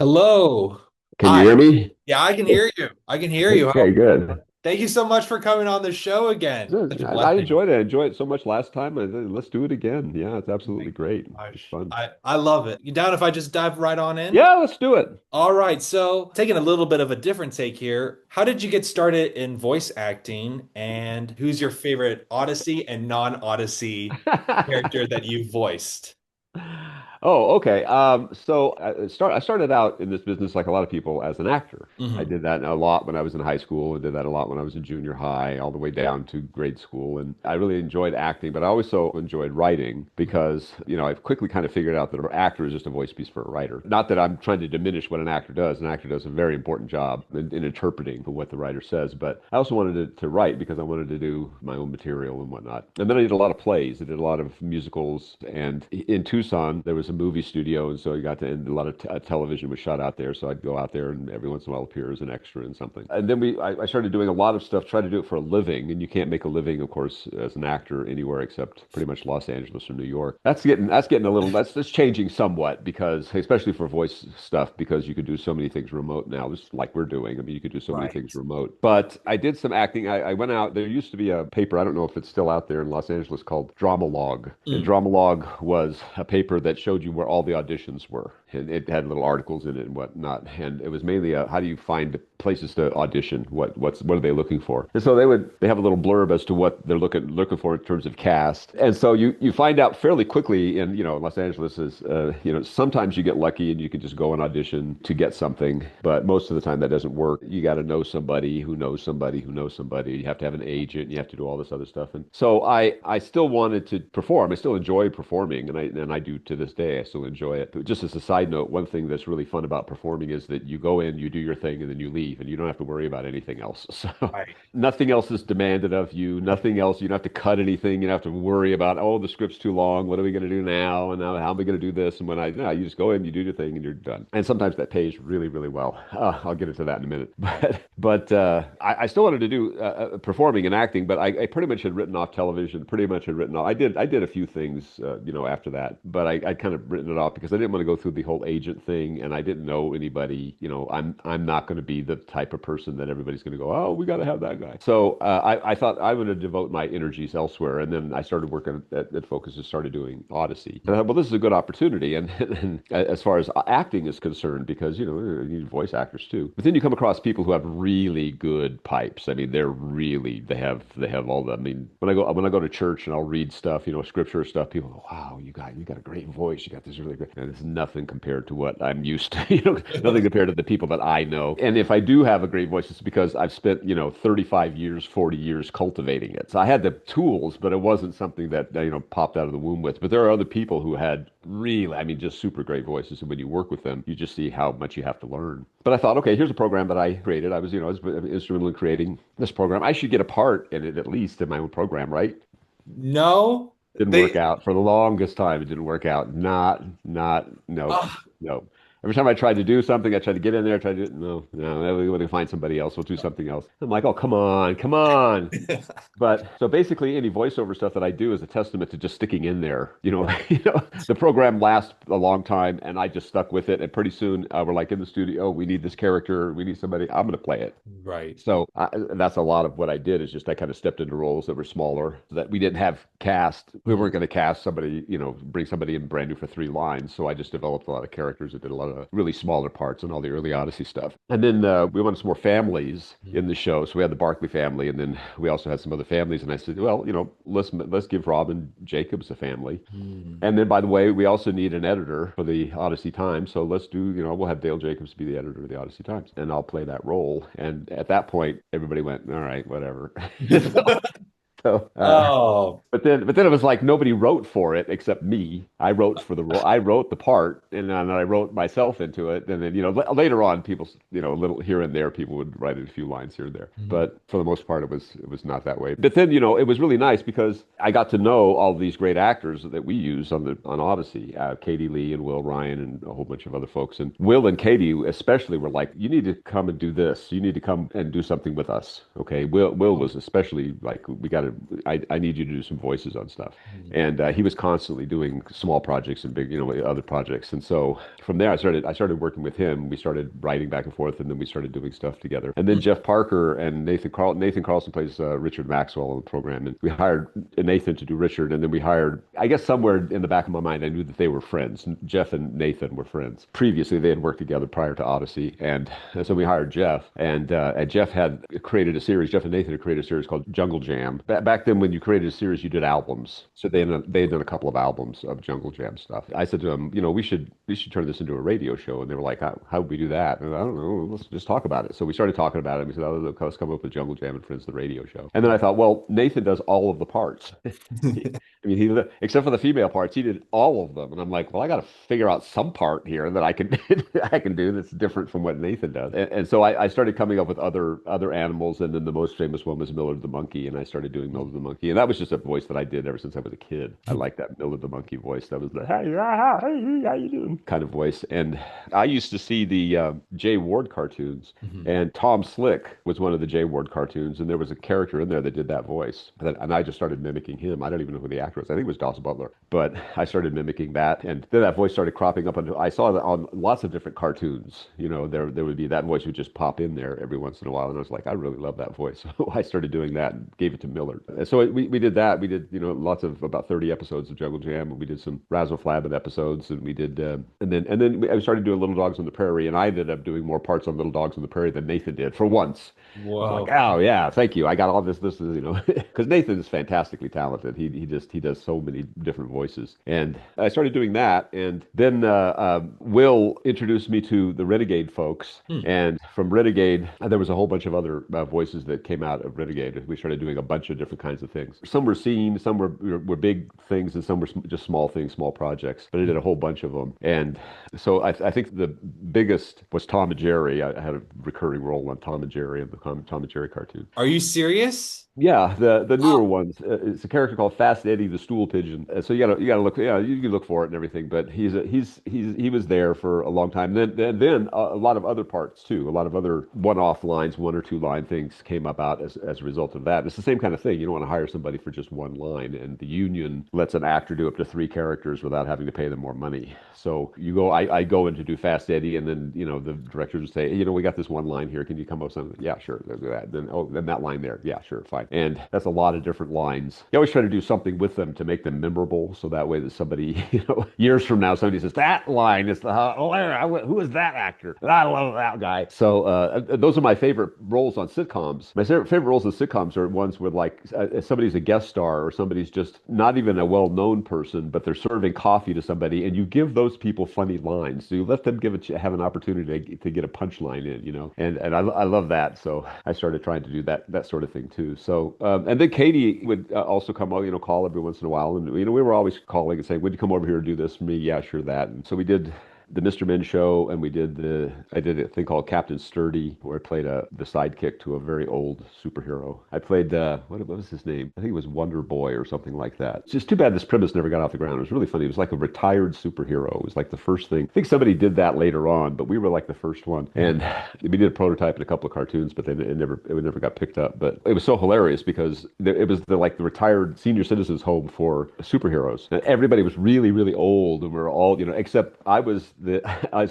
Hello. Can you Hi. hear me? Yeah, I can hear you. I can hear you. Okay, good. Thank you so much for coming on the show again. Good. Such a I blessing. enjoyed it. I enjoyed it so much last time. Let's do it again. Yeah, it's Oh my absolutely great. It's gosh. fun. I love it. You down if I just dive right on in? Yeah, let's do it. All right. So, taking a little bit of a different take here. How did you get started in voice acting, and who's your favorite Odyssey and non-Odyssey character that you voiced? Oh, okay. I started out in this business like a lot of people as an actor. I Hmm. did that a lot when I was in high school. I did that a lot when I was in junior high, all the way down to grade school. And I really enjoyed acting, but I also enjoyed writing because, I've quickly kind of figured out that an actor is just a voice piece for a writer. Not that I'm trying to diminish what an actor does. An actor does a very important job in interpreting what the writer says, but I also wanted to write because I wanted to do my own material and whatnot. And then I did a lot of plays. I did a lot of musicals. And in Tucson, there was a movie studio, and so you got to, and a lot of television was shot out there. So I'd go out there and every once in a while appear as an extra in something. And then I started doing a lot of stuff, try to do it for a living. And you can't make a living, of course, as an actor anywhere except pretty much Los Angeles or New York. That's getting a little, that's changing somewhat because, especially for voice stuff, because you could do so many things remote now, just like we're doing. I mean, you could do so many Right. things remote. But I did some acting. I went out, there used to be a paper, I don't know if it's still out there in Los Angeles, called Dramalog. And Mm. Dramalog was a paper that showed you where all the auditions were. And it had little articles in it and whatnot. And it was mainly how do you find places to audition? What are they looking for? And so they have a little blurb as to what they're looking for in terms of cast. And so you find out fairly quickly in Los Angeles is sometimes you get lucky and you can just go and audition to get something, but most of the time that doesn't work. You got to know somebody who knows somebody who knows somebody. You have to have an agent. You have to do all this other stuff. And so I still wanted to perform. I still enjoy performing, and I do to this day. I still enjoy it. But just as a side note, one thing that's really fun about performing is that you go in, you do your thing, and then you leave, and you don't have to worry about anything else. So Right. nothing else is demanded of you. Nothing else. You don't have to cut anything. You don't have to worry about, oh, the script's too long. What are we going to do now? And now how am I going to do this? And when no, you just go in, you do your thing, and you're done. And sometimes that pays really, really well. I'll get into that in a minute. Right. But I still wanted to do performing and acting, but I pretty much had written off television. Pretty much had written off. I did a few things, after that, but I kind of written it off because I didn't want to go through the whole agent thing, and I didn't know anybody. I'm not going to be the type of person that everybody's going to go, oh, we got to have that guy. So I thought I would devote my energies elsewhere, and then I started working at Focus and started doing Odyssey. And I thought, well, this is a good opportunity, and as far as acting is concerned, because you need voice actors too. But then you come across people who have really good pipes. I mean, they have all the. I mean, when I go to church and I'll read stuff, scripture stuff, people go, wow, you got a great voice. You got this really great. And it's nothing compared to what I'm used to. Nothing compared to the people that I know. And if I do have a great voice, it's because I've spent 35 years, 40 years cultivating it. So I had the tools, but it wasn't something that popped out of the womb with. But there are other people who had really, I mean, just super great voices. And when you work with them, you just see how much you have to learn. But I thought, okay, here's a program that I created. I was instrumental in creating this program. I should get a part in it at least in my own program, right? No, Didn't work they. out for the longest time. It didn't work out. Not, no, Uh, no. Every time I tried to do something, I tried to get in there, tried to, no, we want to find somebody else. We'll do something else. I'm like, oh, come on, come on. But so basically, any voiceover stuff that I do is a testament to just sticking in there. The program lasts a long time, and I just stuck with it. And pretty soon, we're like in the studio. We need this character. We need somebody. I'm going to play it. right. So that's a lot of what I did is just I kind of stepped into roles that were smaller, so that we didn't have cast. We weren't going to cast somebody, bring somebody in brand new for 3 lines. So I just developed a lot of characters that did a lot of really smaller parts and all the early Odyssey stuff. And then we wanted some more families in the show. So we had the Barkley family, and then we also had some other families. And I said, well, let's give Robin Jacobs a family. Mm. And then, by the way, we also need an editor for the Odyssey Times. So let's do, we'll have Dale Jacobs be the editor of the Odyssey Times, and I'll play that role. And at that point, everybody went, all right, whatever. So, Oh, but then it was like nobody wrote for it except me. I wrote for the role. I wrote the part, and then I wrote myself into it. And then, later on, people, a little here and there, people would write a few lines here and there. mhm. But for the most part, it was not that way. But then, it was really nice because I got to know all these great actors that we use on Odyssey, Katie Lee and Will Ryan and a whole bunch of other folks. And Will and Katie especially were like, you need to come and do this. You need to come and do something with us. Okay. Will was especially like, we got to I need you to do some voices on stuff. Mhm. And he was constantly doing small projects and big, other projects. And so from there, I started working with him. We started writing back and forth, and then we started doing stuff together. And then Jeff Parker and Nathan Carlson plays Richard Maxwell in the program, and we hired Nathan to do Richard, and then we hired, I guess somewhere in the back of my mind, I knew that they were friends. Jeff and Nathan were friends. Previously, they had worked together prior to Odyssey, and so we hired Jeff, and Jeff had created a series. Jeff and Nathan had created a series called Jungle Jam. Back then, when you created a series, you did albums. So they had done a couple of albums of Jungle Jam stuff. I said to them, we should turn this into a radio show, and they were like, how would we do that? And I don't know, let's just talk about it. So we started talking about it, and we said, oh, let's come up with Jungle Jam and Friends, the radio show. And then I thought, well, Nathan does all of the parts. I mean, except for the female parts, he did all of them. And I'm like, well, I got to figure out some part here that I can I can do that's different from what Nathan does. And so I started coming up with other animals, and then the most famous one was Millard the monkey, and I started doing Millard the monkey, and that was just a voice that I did ever since I was a kid. I like that Millard the monkey voice. That was the hey, how you doing kind of voice. And I used to see the Jay Ward cartoons, Mhm. and Tom Slick was one of the Jay Ward cartoons, and there was a character in there that did that voice, and I just started mimicking him. I don't even know who the actor was. I think it was Dawson Butler, but I started mimicking that, and then that voice started cropping up. I saw that on lots of different cartoons. There would be that voice would just pop in there every once in a while, and I was like, I really love that voice. So I started doing that and gave it to Millard. And so we did that. We did lots of about 30 episodes of Jungle Jam, and we did some Razzle Flabbit episodes, and we did and then I started doing Little Dogs on the Prairie, and I ended up doing more parts on Little Dogs on the Prairie than Nathan did for once. I was like, Whoa. oh yeah, thank you. I got all this is because Nathan is fantastically talented. He does so many different voices, and I started doing that, and then Will introduced me to the Renegade folks, Hmm. and from Renegade there was a whole bunch of other voices that came out of Renegade. We started doing a bunch of different kinds of things. Some were seen, some were big things, and some were just small things, small projects. But I did a whole bunch of them, and so I think the biggest was Tom and Jerry. I had a recurring role on Tom and Jerry and the Tom and Jerry cartoon. Are you serious? Yeah, the newer Oh, ones. It's a character called Fast Eddie the Stool Pigeon. So you gotta look. Yeah, you can look for it and everything. But he was there for a long time. Then a lot of other parts too. A lot of other one-off lines, one or two line things came about as a result of that. It's the same kind of thing. You don't want to hire somebody for just one line, and the union lets an actor do up to three characters without having to pay them more money. So I go in to do Fast Eddie, and then the directors would say, hey, we got this one line here. Can you come up with something? Yeah, sure. They'll do that. Then that line there. Yeah, sure, fine. And that's a lot of different lines. You always try to do something with them to make them memorable, so that way that somebody, years from now, somebody says, that line is who is that actor? I love that guy. So those are my favorite roles on sitcoms. My favorite roles on sitcoms are ones where somebody's a guest star, or somebody's just not even a well-known person, but they're serving coffee to somebody, and you give those people funny lines. So you let them have an opportunity to get a punchline in, and I love that. So I started trying to do that sort of thing too. So and then Katie would also come over, call every once in a while, and we were always calling and saying, "Would you come over here and do this for me?" Yeah, sure, that. And so we did the Mr. Men show, and I did a thing called Captain Sturdy, where I played the sidekick to a very old superhero. I played what was his name? I think it was Wonder Boy or something like that. It's just too bad this premise never got off the ground. It was really funny. It was like a retired superhero. It was like the first thing. I think somebody did that later on, but we were like the first one. And we did a prototype and a couple of cartoons, but then it never got picked up. But it was so hilarious because it was the retired senior citizens home for superheroes. And everybody was really, really old, and we were all, except I was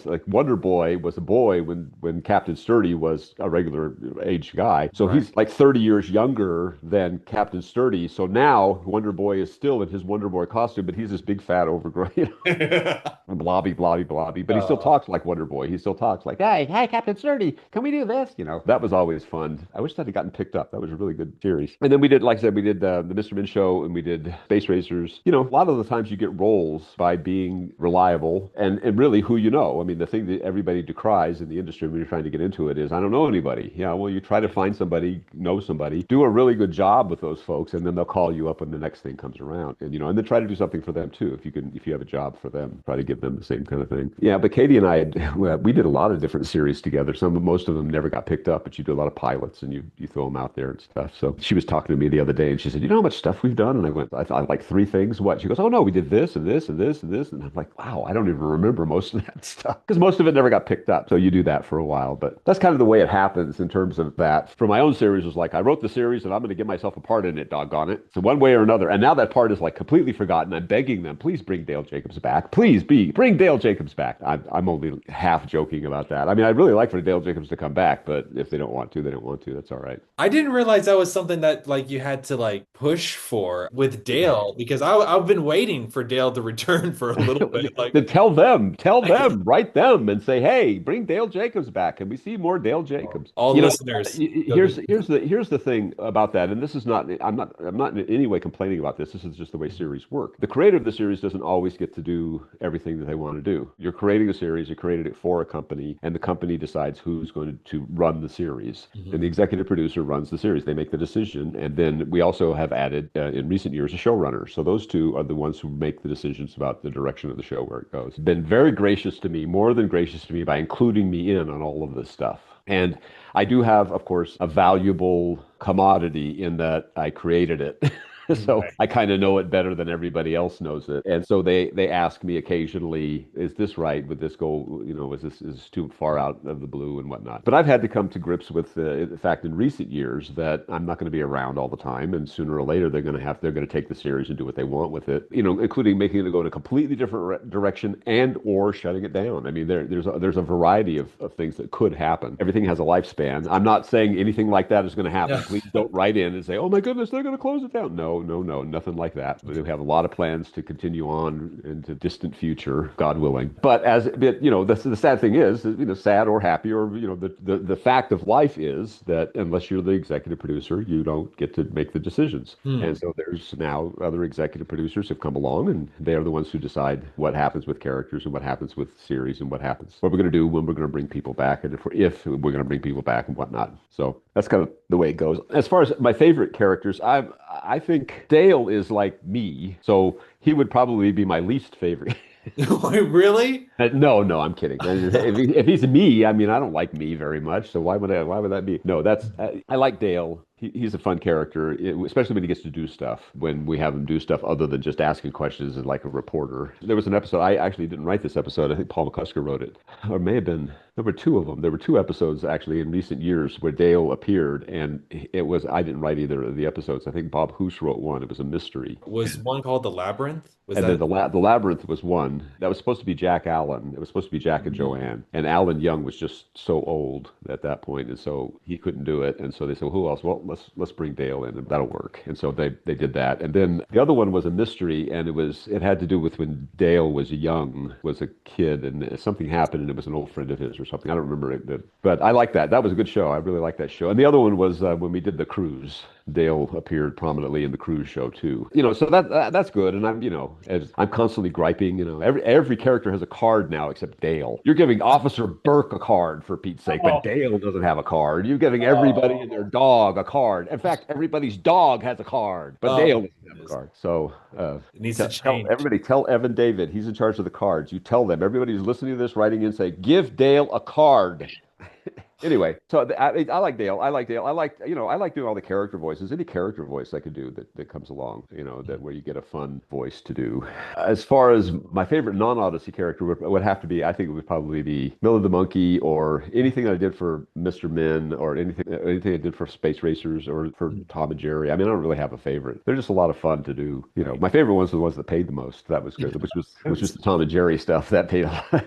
like Wonder Boy was a boy when Captain Sturdy was a regular age guy. So right. he's like 30 years younger than Captain Sturdy. So now Wonder Boy is still in his Wonder Boy costume, but he's this big fat overgrown, blobby, blobby, blobby. But he still Uh, talks like Wonder Boy. He still talks like, hey, Captain Sturdy, can we do this? That was always fun. I wish that had gotten picked up. That was a really good series. And then we did, like I said, we did the Mr. Men show, and we did Space Racers. A lot of the times you get roles by being reliable and really who you know. I mean, the thing that everybody decries in the industry when you're trying to get into it is, I don't know anybody. Yeah, well, you try to find somebody, know somebody, do a really good job with those folks, and then they'll call you up when the next thing comes around. And and then try to do something for them too. If you have a job for them, try to give them the same kind of thing. Yeah, but Katie and I, we did a lot of different series together. Most of them never got picked up, but you do a lot of pilots and you throw them out there and stuff. So she was talking to me the other day, and she said, "You know how much stuff we've done?" And I thought like 3 things. What? She goes, "Oh no, we did this and this and this and this." And I'm like, "Wow, I don't even remember most most of that stuff because most of it never got picked up. So you do that for a while, but that's kind of the way it happens in terms of that. For my own series, it was like I wrote the series and I'm going to give myself a part in it, doggone it. So one way or another, and now that part is like completely forgotten. I'm begging them, please bring Dale Jacobs back. Please bring Dale Jacobs back. I'm only half joking about that. I mean, I'd really like for Dale Jacobs to come back, but if they don't want to, they don't want to. That's all right. I didn't realize that was something that like you had to like push for with Dale because I've been waiting for Dale to return for a little bit. Like Then tell them, write them and say, hey, bring Dale Jacobs back. Can we see more Dale Jacobs? all You know, listeners, here's the thing about that, and this is not I'm not in any way complaining about this. This is just the way series work. The creator of the series doesn't always get to do everything that they want to do. You're creating a series, you created it for a company, and the company decides who's going to run the series. Mhm. And the executive producer runs the series. They make the decision, and then we also have added in recent years a showrunner. So those two are the ones who make the decisions about the direction of the show where it goes. Been very gracious to me, more than gracious to me, by including me in on all of this stuff. And I do have, of course, a valuable commodity in that I created it. So Right. I kind of know it better than everybody else knows it. And so they ask me occasionally, is this right? Would this go, is this too far out of the blue and whatnot? But I've had to come to grips with the fact in recent years that I'm not going to be around all the time. And sooner or later, they're going to take the series and do what they want with it, including making it go in a completely different direction and or shutting it down. I mean, there's a variety of things that could happen. Everything has a lifespan. I'm not saying anything like that is going to happen. Yeah. Please don't write in and say, oh my goodness, they're going to close it down. No, nothing like that. We have a lot of plans to continue on into distant future, God willing. But the sad thing is, sad or happy, or the fact of life is that unless you're the executive producer, you don't get to make the decisions. Hmm. And so there's now other executive producers have come along, and they are the ones who decide what happens with characters and what happens with series and what we're going to do when we're going to bring people back, and if we're going to bring people back and whatnot. So that's kind of the way it goes. As far as my favorite characters, I think Dale is like me, so he would probably be my least favorite. Really? No, I'm kidding. If he's me, I mean, I don't like me very much, so why would that be? No, I like Dale. He's a fun character, especially when he gets to do stuff. When we have him do stuff other than just asking questions and like a reporter. There was an episode, I actually didn't write this episode. I think Paul McCusker wrote it, or it may have been. There were two of them. There were two episodes actually in recent years where Dale appeared, and I didn't write either of the episodes. I think Bob Hoos wrote one. It was a mystery. Was one called The Labyrinth? Was And then that? the Labyrinth was one that was supposed to be Jack Allen. It was supposed to be Jack and Mhm. Joanne. And Alan Young was just so old at that point, and so he couldn't do it. And so they said, well, who else? Well, let's bring Dale in, and that'll work. And so they did that. And then the other one was a mystery, and it had to do with when Dale was young, was a kid, and something happened, and it was an old friend of his or something. I don't remember it, but I like that. That was a good show. I really liked that show. And the other one was when we did the cruise. Dale appeared prominently in the cruise show too. So that's good. And as I'm constantly griping. Every character has a card now except Dale. You're giving Officer Burke a card for Pete's sake, but Oh, Dale doesn't have a card. You're giving everybody and their oh, dog a card. In fact, everybody's dog has a card, but oh Dale my doesn't have a goodness. card. So It needs to change. everybody tell Evan David he's in charge of the cards. You tell them. Everybody who's listening to this, writing in, say, give Dale a card. Anyway, so I like Dale. I like Dale. I like doing all the character voices. Any character voice I could do that comes along, that where you get a fun voice to do. As far as my favorite non-Odyssey character would have to be, I think it would probably be Miller the Monkey, or anything I did for Mr. Men, or anything I did for Space Racers, or for Tom and Jerry. I mean, I don't really have a favorite. They're just a lot of fun to do. Right. My favorite ones were the ones that paid the most. That was good, which was the Tom and Jerry stuff that paid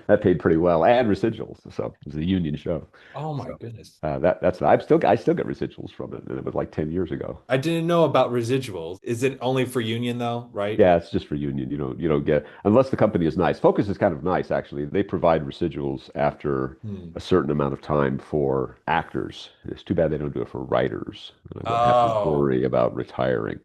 that paid pretty well, and residuals. So it was a union show. Oh my So goodness. I still get residuals from it, and it was like 10 years ago. I didn't know about residuals. Is it only for union though, right? Yeah, it's just for union. You don't get unless the company is nice. Focus is kind of nice actually. They provide residuals after Hmm. a certain amount of time for actors. It's too bad they don't do it for writers. And I don't have to Oh, worry about retiring.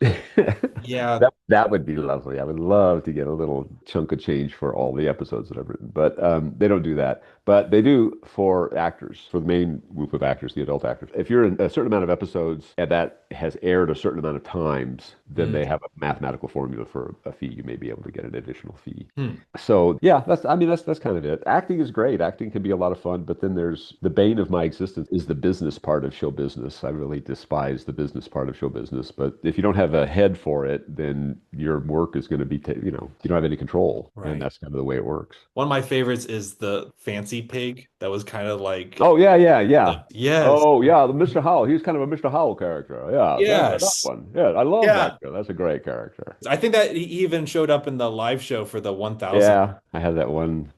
yeah. That would be lovely. I would love to get a little chunk of change for all the episodes that I've written, but they don't do that. But they do for actors, for the main group of actors, the adult actors. If you're in a certain amount of episodes and that has aired a certain amount of times, then they Mm. have a mathematical formula for a fee. You may be able to get an additional fee. Hmm. So yeah, I mean, that's kind of it. Acting is great. Acting can be a lot of fun, but then there's the bane of my existence is the business part of show business. I really despise the business part of show business. But if you don't have a head for it, then your work is going to be, you don't have any control, and Right. that's kind of the way it works. One of my favorites is the fancy pig that was kind of like Oh yeah, yeah, yeah. yes, Oh yeah, the Mr. Howell. He's kind of a Mr. Howell character. Yeah, that yes. one. Yeah, I love Yeah. that guy. That's a great character. I think that he even showed up in the live show for the 1000. Yeah, I had that one.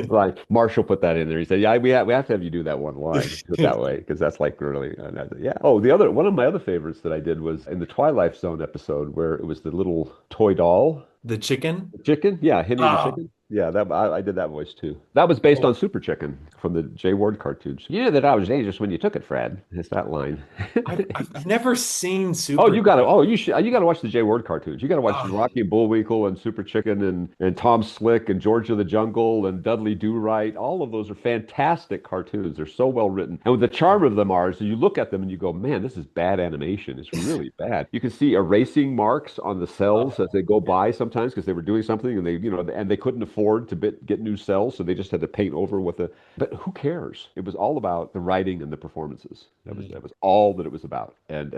Like Marshall put that in there. He said, "Yeah, we have to have you do that one line that way because that's like really yeah." Oh, the other one of my other favorites that I did was in the Twilight Zone episode where it was the little toy doll The chicken. chicken. Yeah, Henry the Ah, chicken. Yeah, that I did that voice too. That was based on Super Chicken from the Jay Ward cartoons. You knew that I was dangerous when you took it, Fred. It's that line. I've never seen Oh, Super. you gotta. Oh, you gotta watch the Jay Ward cartoons. You gotta watch Ah, Rocky and Bullwinkle and Super Chicken and Tom Slick and George of the Jungle and Dudley Do Right. All of those are fantastic cartoons. They're so well written. And the charm of them are, so you look at them and you go, man, this is bad animation. It's really bad. You can see erasing marks on the cells as they go yeah. by sometimes because they were doing something and they couldn't afford to get new cells, so they just had to paint over with a. But who cares? It was all about the writing and the performances. That Mm. was all that it was about, and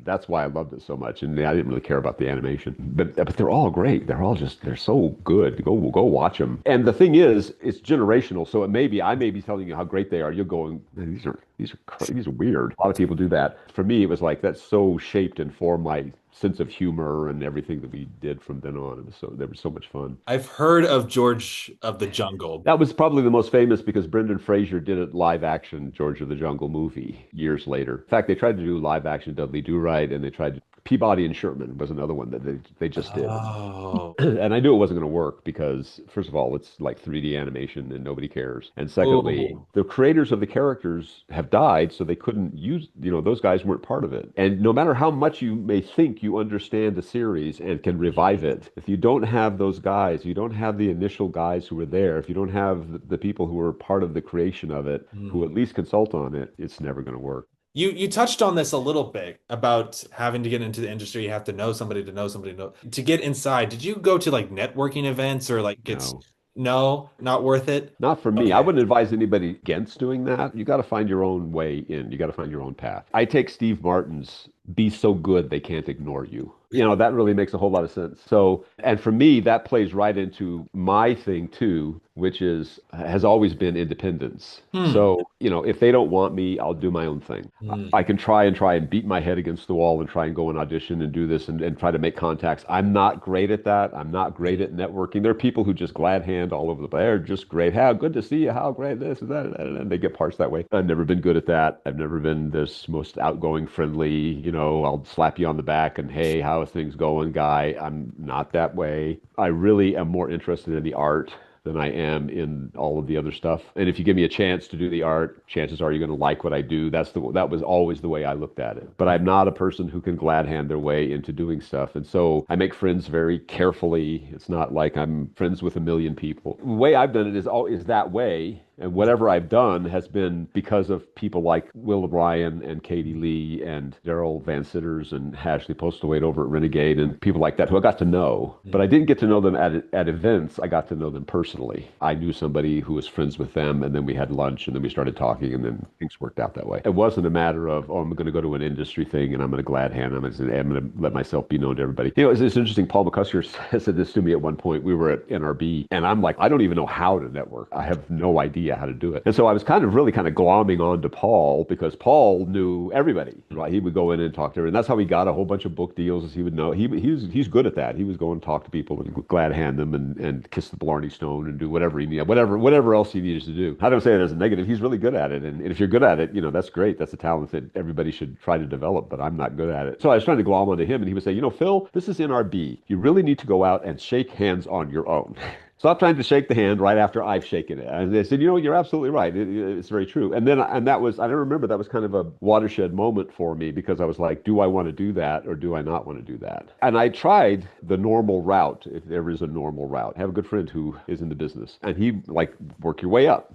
that's why I loved it so much. And I didn't really care about the animation, but they're all great. They're so good. Go watch them. And the thing is, it's generational. So I may be telling you how great they are. You're going, "Man, these are weird." A lot of people do that. For me, it was like that's so shaped and formed my sense of humor and everything that we did from then on. They were so much fun. I've heard of George of the Jungle. That was probably the most famous because Brendan Fraser did a live action George of the Jungle movie years later. In fact, they tried to do live action Dudley Do Right, and they tried to, Peabody and Sherman was another one that they just did. Oh. And I knew it wasn't going to work because, first of all, it's like 3D animation and nobody cares. And secondly, Oh. the creators of the characters have died, so they couldn't use, those guys weren't part of it. And no matter how much you may think you understand the series and can revive it, if you don't have those guys, you don't have the initial guys who were there, if you don't have the people who were part of the creation of it, who Mm. at least consult on it, it's never going to work. You touched on this a little bit about having to get into the industry. You have to know somebody to know somebody to get inside. Did you go to like networking events or like it's No. no, not worth it? Not for me. I Okay. wouldn't advise anybody against doing that. You got to find your own way in. You got to find your own path. I take Steve Martin's be so good they can't ignore you. That really makes a whole lot of sense. So, and for me, that plays right into my thing too, which has always been independence. Hmm. So, if they don't want me, I'll do my own thing. I Hmm. can try and beat my head against the wall and try and go and audition and do this and try to make contacts. I'm not great at that. I'm not great at networking. There are people who just glad hand all over the place. They're just great. How good to see you. How great this and that. And they get parts that way. I've never been good at that. I've never been this most outgoing, friendly, I'll slap you on the back and, hey, how are things going, guy? I'm not that way. I really am more interested in the art than I am in all of the other stuff. And if you give me a chance to do the art, chances are you're going to like what I do. That was always the way I looked at it. But I'm not a person who can glad hand their way into doing stuff. And so I make friends very carefully. It's not like I'm friends with a million people. The way I've done it is that way. And whatever I've done has been because of people like Will O'Brien and Katie Lee and Daryl Van Sitters and Ashley Postlewaite over at Renegade and people like that who I got to know. But I didn't get to know them at events. I got to know them personally. I knew somebody who was friends with them, and then we had lunch, and then we started talking, and then things worked out that way. It wasn't a matter of, oh, I'm going to go to an industry thing, and I'm going to glad hand. I'm going to let myself be known to everybody. It's interesting. Paul McCusker said this to me at one point. We were at NRB, and I'm like, I don't even know how to network. I have no idea how to do it. And so I was really kind of glomming on to Paul because Paul knew everybody. Right? He would go in and talk to everyone. And that's how he got a whole bunch of book deals, as he would know. He's good at that. He was going to talk to people and glad hand them and kiss the Blarney Stone and do whatever he needed, whatever else he needed to do. I don't say it as a negative. He's really good at it. And if you're good at it, that's great. That's a talent that everybody should try to develop, but I'm not good at it. So I was trying to glom onto him, and he would say, Phil, this is NRB. You really need to go out and shake hands on your own. Stop trying to shake the hand right after I've shaken it. And they said, you're absolutely right. It's very true. And that was, I don't remember, that was kind of a watershed moment for me because I was like, do I want to do that or do I not want to do that? And I tried the normal route, if there is a normal route. I have a good friend who is in the business, and he like work your way up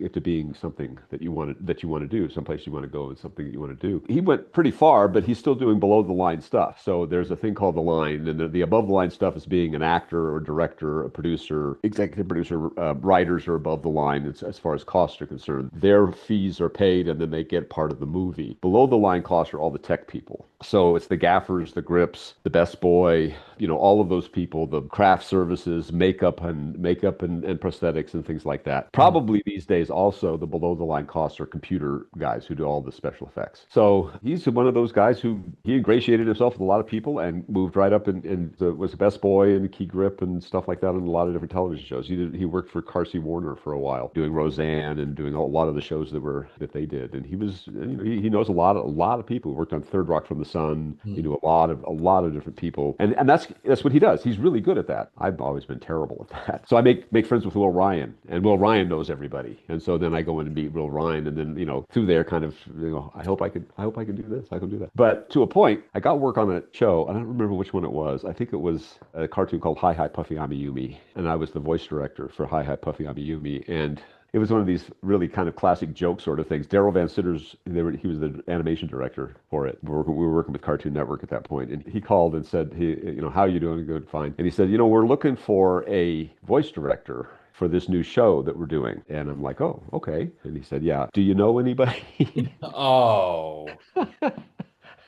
into being something that you want to do, someplace you want to go, and something that you want to do. He went pretty far, but he's still doing below the line stuff. So there's a thing called the line, and the above the line stuff is being an actor or director, a producer, executive producer. Writers are above the line as far as costs are concerned. Their fees are paid, and then they get part of the movie. Below the line costs are all the tech people. So it's the gaffers, the grips, the best boy, all of those people, the craft services, makeup and prosthetics and things like that. Probably these days also the below the line costs are computer guys who do all the special effects. So he's one of those guys who he ingratiated himself with a lot of people and moved right up and was the best boy and key grip and stuff like that on a lot of different television shows. He worked for Carsey Warner for a while, doing Roseanne and doing a lot of the shows that they did. And he was, he knows a lot of people. He worked on Third Rock from the Sun. He knew a lot of different people, and that's what he does. He's really good at that. I've always been terrible at that. So I make friends with Will Ryan, and Will Ryan knows everybody. And so then I go in and meet Will Ryan, and then through there kind of I hope I can do this. I can do that. But to a point, I got work on a show. I don't remember which one it was. I think it was a cartoon called Hi Hi Puffy Amiyumi, and I was the voice director for Hi Hi Puffy Amiyumi, and it was one of these really kind of classic joke sort of things. Daryl Van Sitters, he was the animation director for it. We were working with Cartoon Network at that point, and he called and said, how are you doing? Good, fine. And he said, we're looking for a voice director for this new show that we're doing. And I'm like, oh, okay. And he said, yeah. Do you know anybody? Oh.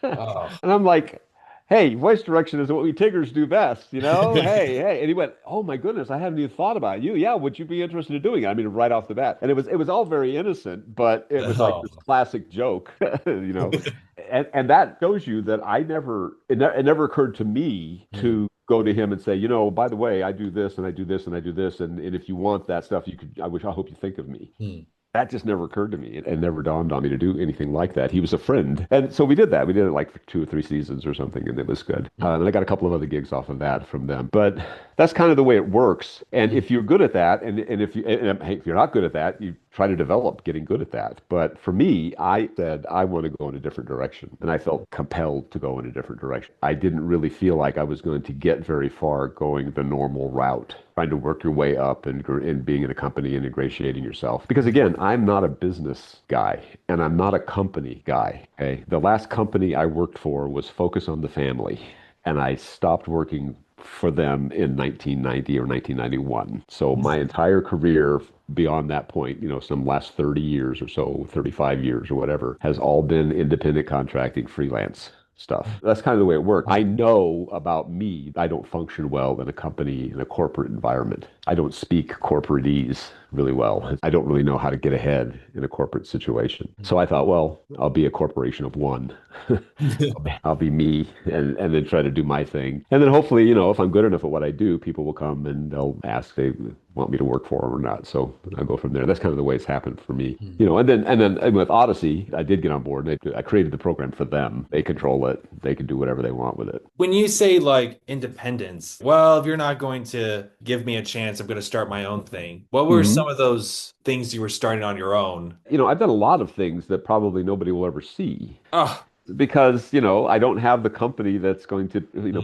Oh. And I'm like, hey, voice direction is what we Tiggers do best, Hey, hey. And he went, oh my goodness, I hadn't even thought about you. Yeah, would you be interested in doing it? I mean, right off the bat. And it was all very innocent, but it was like Oh. this classic joke, And that shows you that it never occurred to me to go to him and say, by the way, I do this and I do this and I do this. And if you want that stuff, I hope you think of me. Hmm. That just never occurred to me. It never dawned on me to do anything like that. He was a friend. And so we did that. We did it like for 2 or 3 seasons or something, and it was good. And I got a couple of other gigs off of that from them. But that's kind of the way it works. And if you're good at that, and if you're not good at that, you try to develop getting good at that. But for me, I said, I want to go in a different direction. And I felt compelled to go in a different direction. I didn't really feel like I was going to get very far going the normal route, trying to work your way up and being in a company and ingratiating yourself. Because again, I'm not a business guy and I'm not a company guy. Okay. The last company I worked for was Focus on the Family, and I stopped working for them in 1990 or 1991. So my entire career beyond that point, some last 30 years or so, 35 years or whatever, has all been independent contracting, freelance stuff. That's kind of the way it works. I know about me, I don't function well in a company, in a corporate environment. I don't speak corporatese really well. I don't really know how to get ahead in a corporate situation. So I thought, well, I'll be a corporation of one. I'll be me and then try to do my thing. And then hopefully, if I'm good enough at what I do, people will come and they'll ask if they want me to work for them or not. So I'll go from there. That's kind of the way it's happened for me. And with Odyssey, I did get on board and I created the program for them. They control it. They can do whatever they want with it. When you say like independence, well, if you're not going to give me a chance, I'm going to start my own thing. What were some of those things you were starting on your own? I've done a lot of things that probably nobody will ever see. Oh. Because I don't have the company that's going to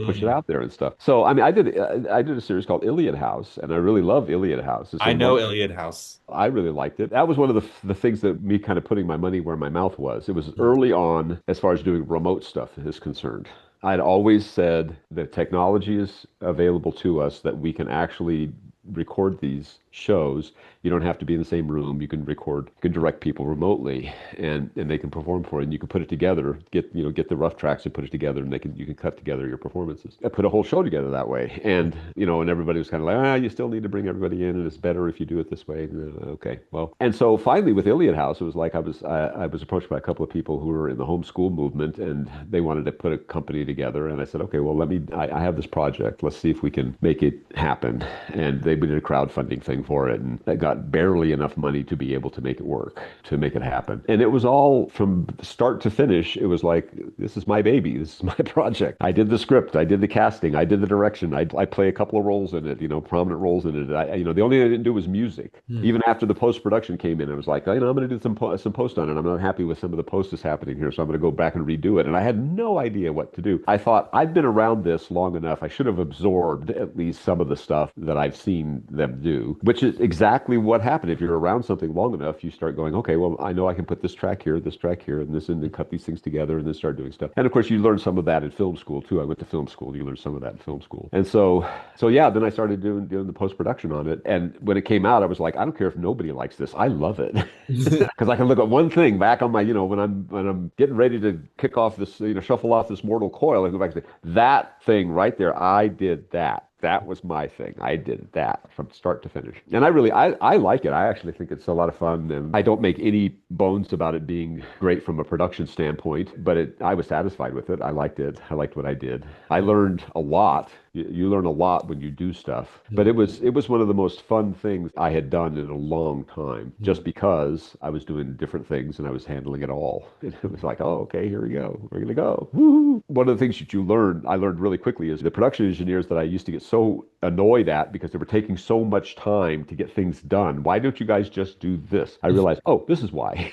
push it out there and stuff. So I mean, I did a series called Iliad House, and I really love Iliad House. I know Iliad House. I really liked it. That was one of the things that me kind of putting my money where my mouth was. It was early on as far as doing remote stuff is concerned. I'd always said that technology is available to us that we can actually record these shows. You don't have to be in the same room. You can direct people remotely, and they can perform for you. And you can put it together, get the rough tracks and put it together, and you can cut together your performances. I put a whole show together that way, and everybody was kind of like, you still need to bring everybody in, and it's better if you do it this way. Okay, well, and so finally with Iliad House, it was like I was approached by a couple of people who were in the homeschool movement, and they wanted to put a company together, and I said, okay, well, I have this project. Let's see if we can make it happen. And we did a crowdfunding thing going for it, and I got barely enough money to be able to make it work, to make it happen. And it was all from start to finish. It was like, this is my baby. This is my project. I did the script. I did the casting. I did the direction. I play a couple of roles in it, prominent roles in it. The only thing I didn't do was music. Hmm. Even after the post-production came in, I was like, I'm going to do some post on it. I'm not happy with some of the post that's happening here, so I'm going to go back and redo it. And I had no idea what to do. I thought, I've been around this long enough. I should have absorbed at least some of the stuff that I've seen them do, which is exactly what happened. If you're around something long enough, you start going, okay, well, I know I can put this track here, and this, and then cut these things together, and then start doing stuff. And of course, you learn some of that in film school too. I went to film school. You learn some of that in film school. And so yeah, then I started doing the post-production on it. And when it came out, I was like, I don't care if nobody likes this. I love it. Because I can look at one thing back on my, when I'm getting ready to kick off this, shuffle off this mortal coil, I go back and say, that thing right there, I did that. That was my thing. I did that from start to finish. And I like it. I actually think it's a lot of fun. And I don't make any bones about it being great from a production standpoint, but I was satisfied with it. I liked it. I liked what I did. I learned a lot. You learn a lot when you do stuff, but it was one of the most fun things I had done in a long time, just because I was doing different things and I was handling it all. And it was like, oh, okay, here we go. We're going to go. Woo! One of the things that I learned really quickly is the production engineers that I used to get so annoyed at because they were taking so much time to get things done. Why don't you guys just do this? I realized, oh, this is why.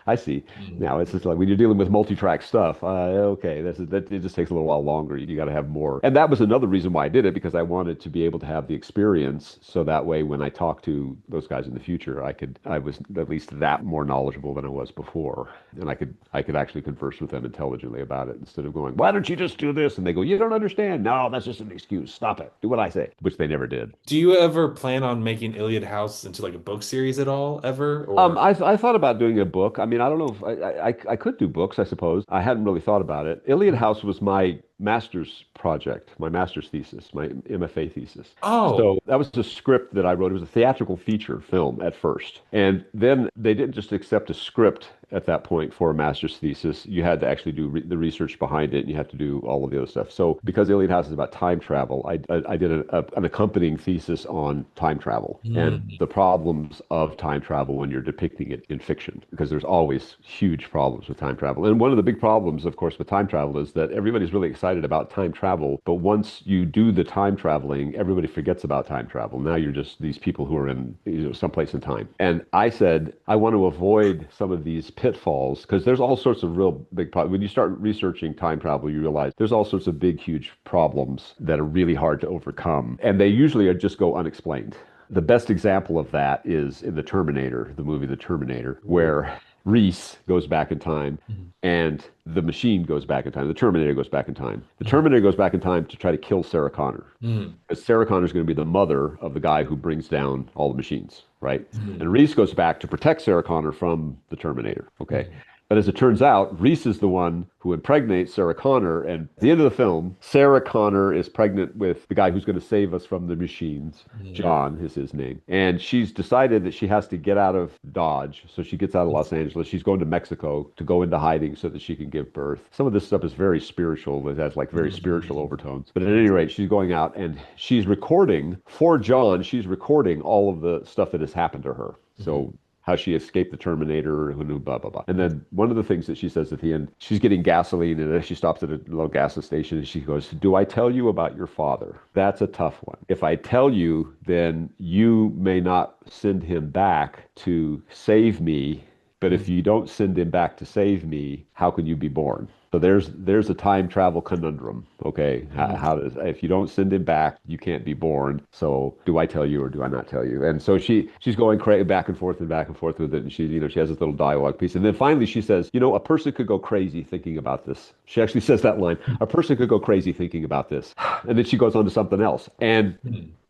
I see. Now it's just like when you're dealing with multi-track stuff, okay, it just takes a little while longer. You got to have more. And that was another reason why I did it, because I wanted to be able to have the experience, so that way when I talk to those guys in the future, I was at least that more knowledgeable than I was before, and I could actually converse with them intelligently about it, instead of going, why don't you just do this? And they go, you don't understand. No, that's just an excuse. Stop it. Do what I say, which they never did. Do you ever plan on making Iliad House into like a book series at all, ever? Or I thought about doing a book. I mean, I don't know if I could do books, I suppose. I hadn't really thought about it. Iliad House was my master's project, my master's thesis, my MFA thesis. oh, So that was the script that I wrote. It was a theatrical feature film at first. And then they didn't just accept a script at that point for a master's thesis. You had to actually do the research behind it, and you had to do all of the other stuff. So because Iliad House is about time travel, I did an accompanying thesis on time travel and the problems of time travel when you're depicting it in fiction, because there's always huge problems with time travel. And one of the big problems, of course, with time travel is that everybody's really excited about time travel, but once you do the time traveling, everybody forgets about time travel. Now you're just these people who are in someplace in time. And I said, I want to avoid some of these pitfalls, because there's all sorts of real big problems. When you start researching time travel, you realize there's all sorts of big, huge problems that are really hard to overcome. And they usually just go unexplained. The best example of that is in The Terminator, the movie The Terminator, where Reese goes back in time and the machine goes back in time. The Terminator goes back in time. The Terminator goes back in time to try to kill Sarah Connor. Because Sarah Connor is going to be the mother of the guy who brings down all the machines, right? And Reese goes back to protect Sarah Connor from the Terminator, okay? But as it turns out, Reese is the one who impregnates Sarah Connor. And at the end of the film, Sarah Connor is pregnant with the guy who's going to save us from the machines. John is his name. And she's decided that she has to get out of Dodge. So she gets out of Los Angeles. She's going to Mexico to go into hiding so that she can give birth. Some of this stuff is very spiritual. It has like very spiritual overtones. But at any rate, she's going out and she's recording for John. She's recording all of the stuff that has happened to her. So how she escaped the Terminator, blah, blah, blah. And then one of the things that she says at the end, she's getting gasoline, and she stops at a little gas station, and she goes, do I tell you about your father? That's a tough one. If I tell you, then you may not send him back to save me, but if you don't send him back to save me, how can you be born? So there's a time travel conundrum. Okay, if you don't send him back, you can't be born. So do I tell you or do I not tell you? And so she's going back and forth with it, and she has this little dialogue piece, and then finally she says, a person could go crazy thinking about this. She actually says that line: a person could go crazy thinking about this, and then she goes on to something else. And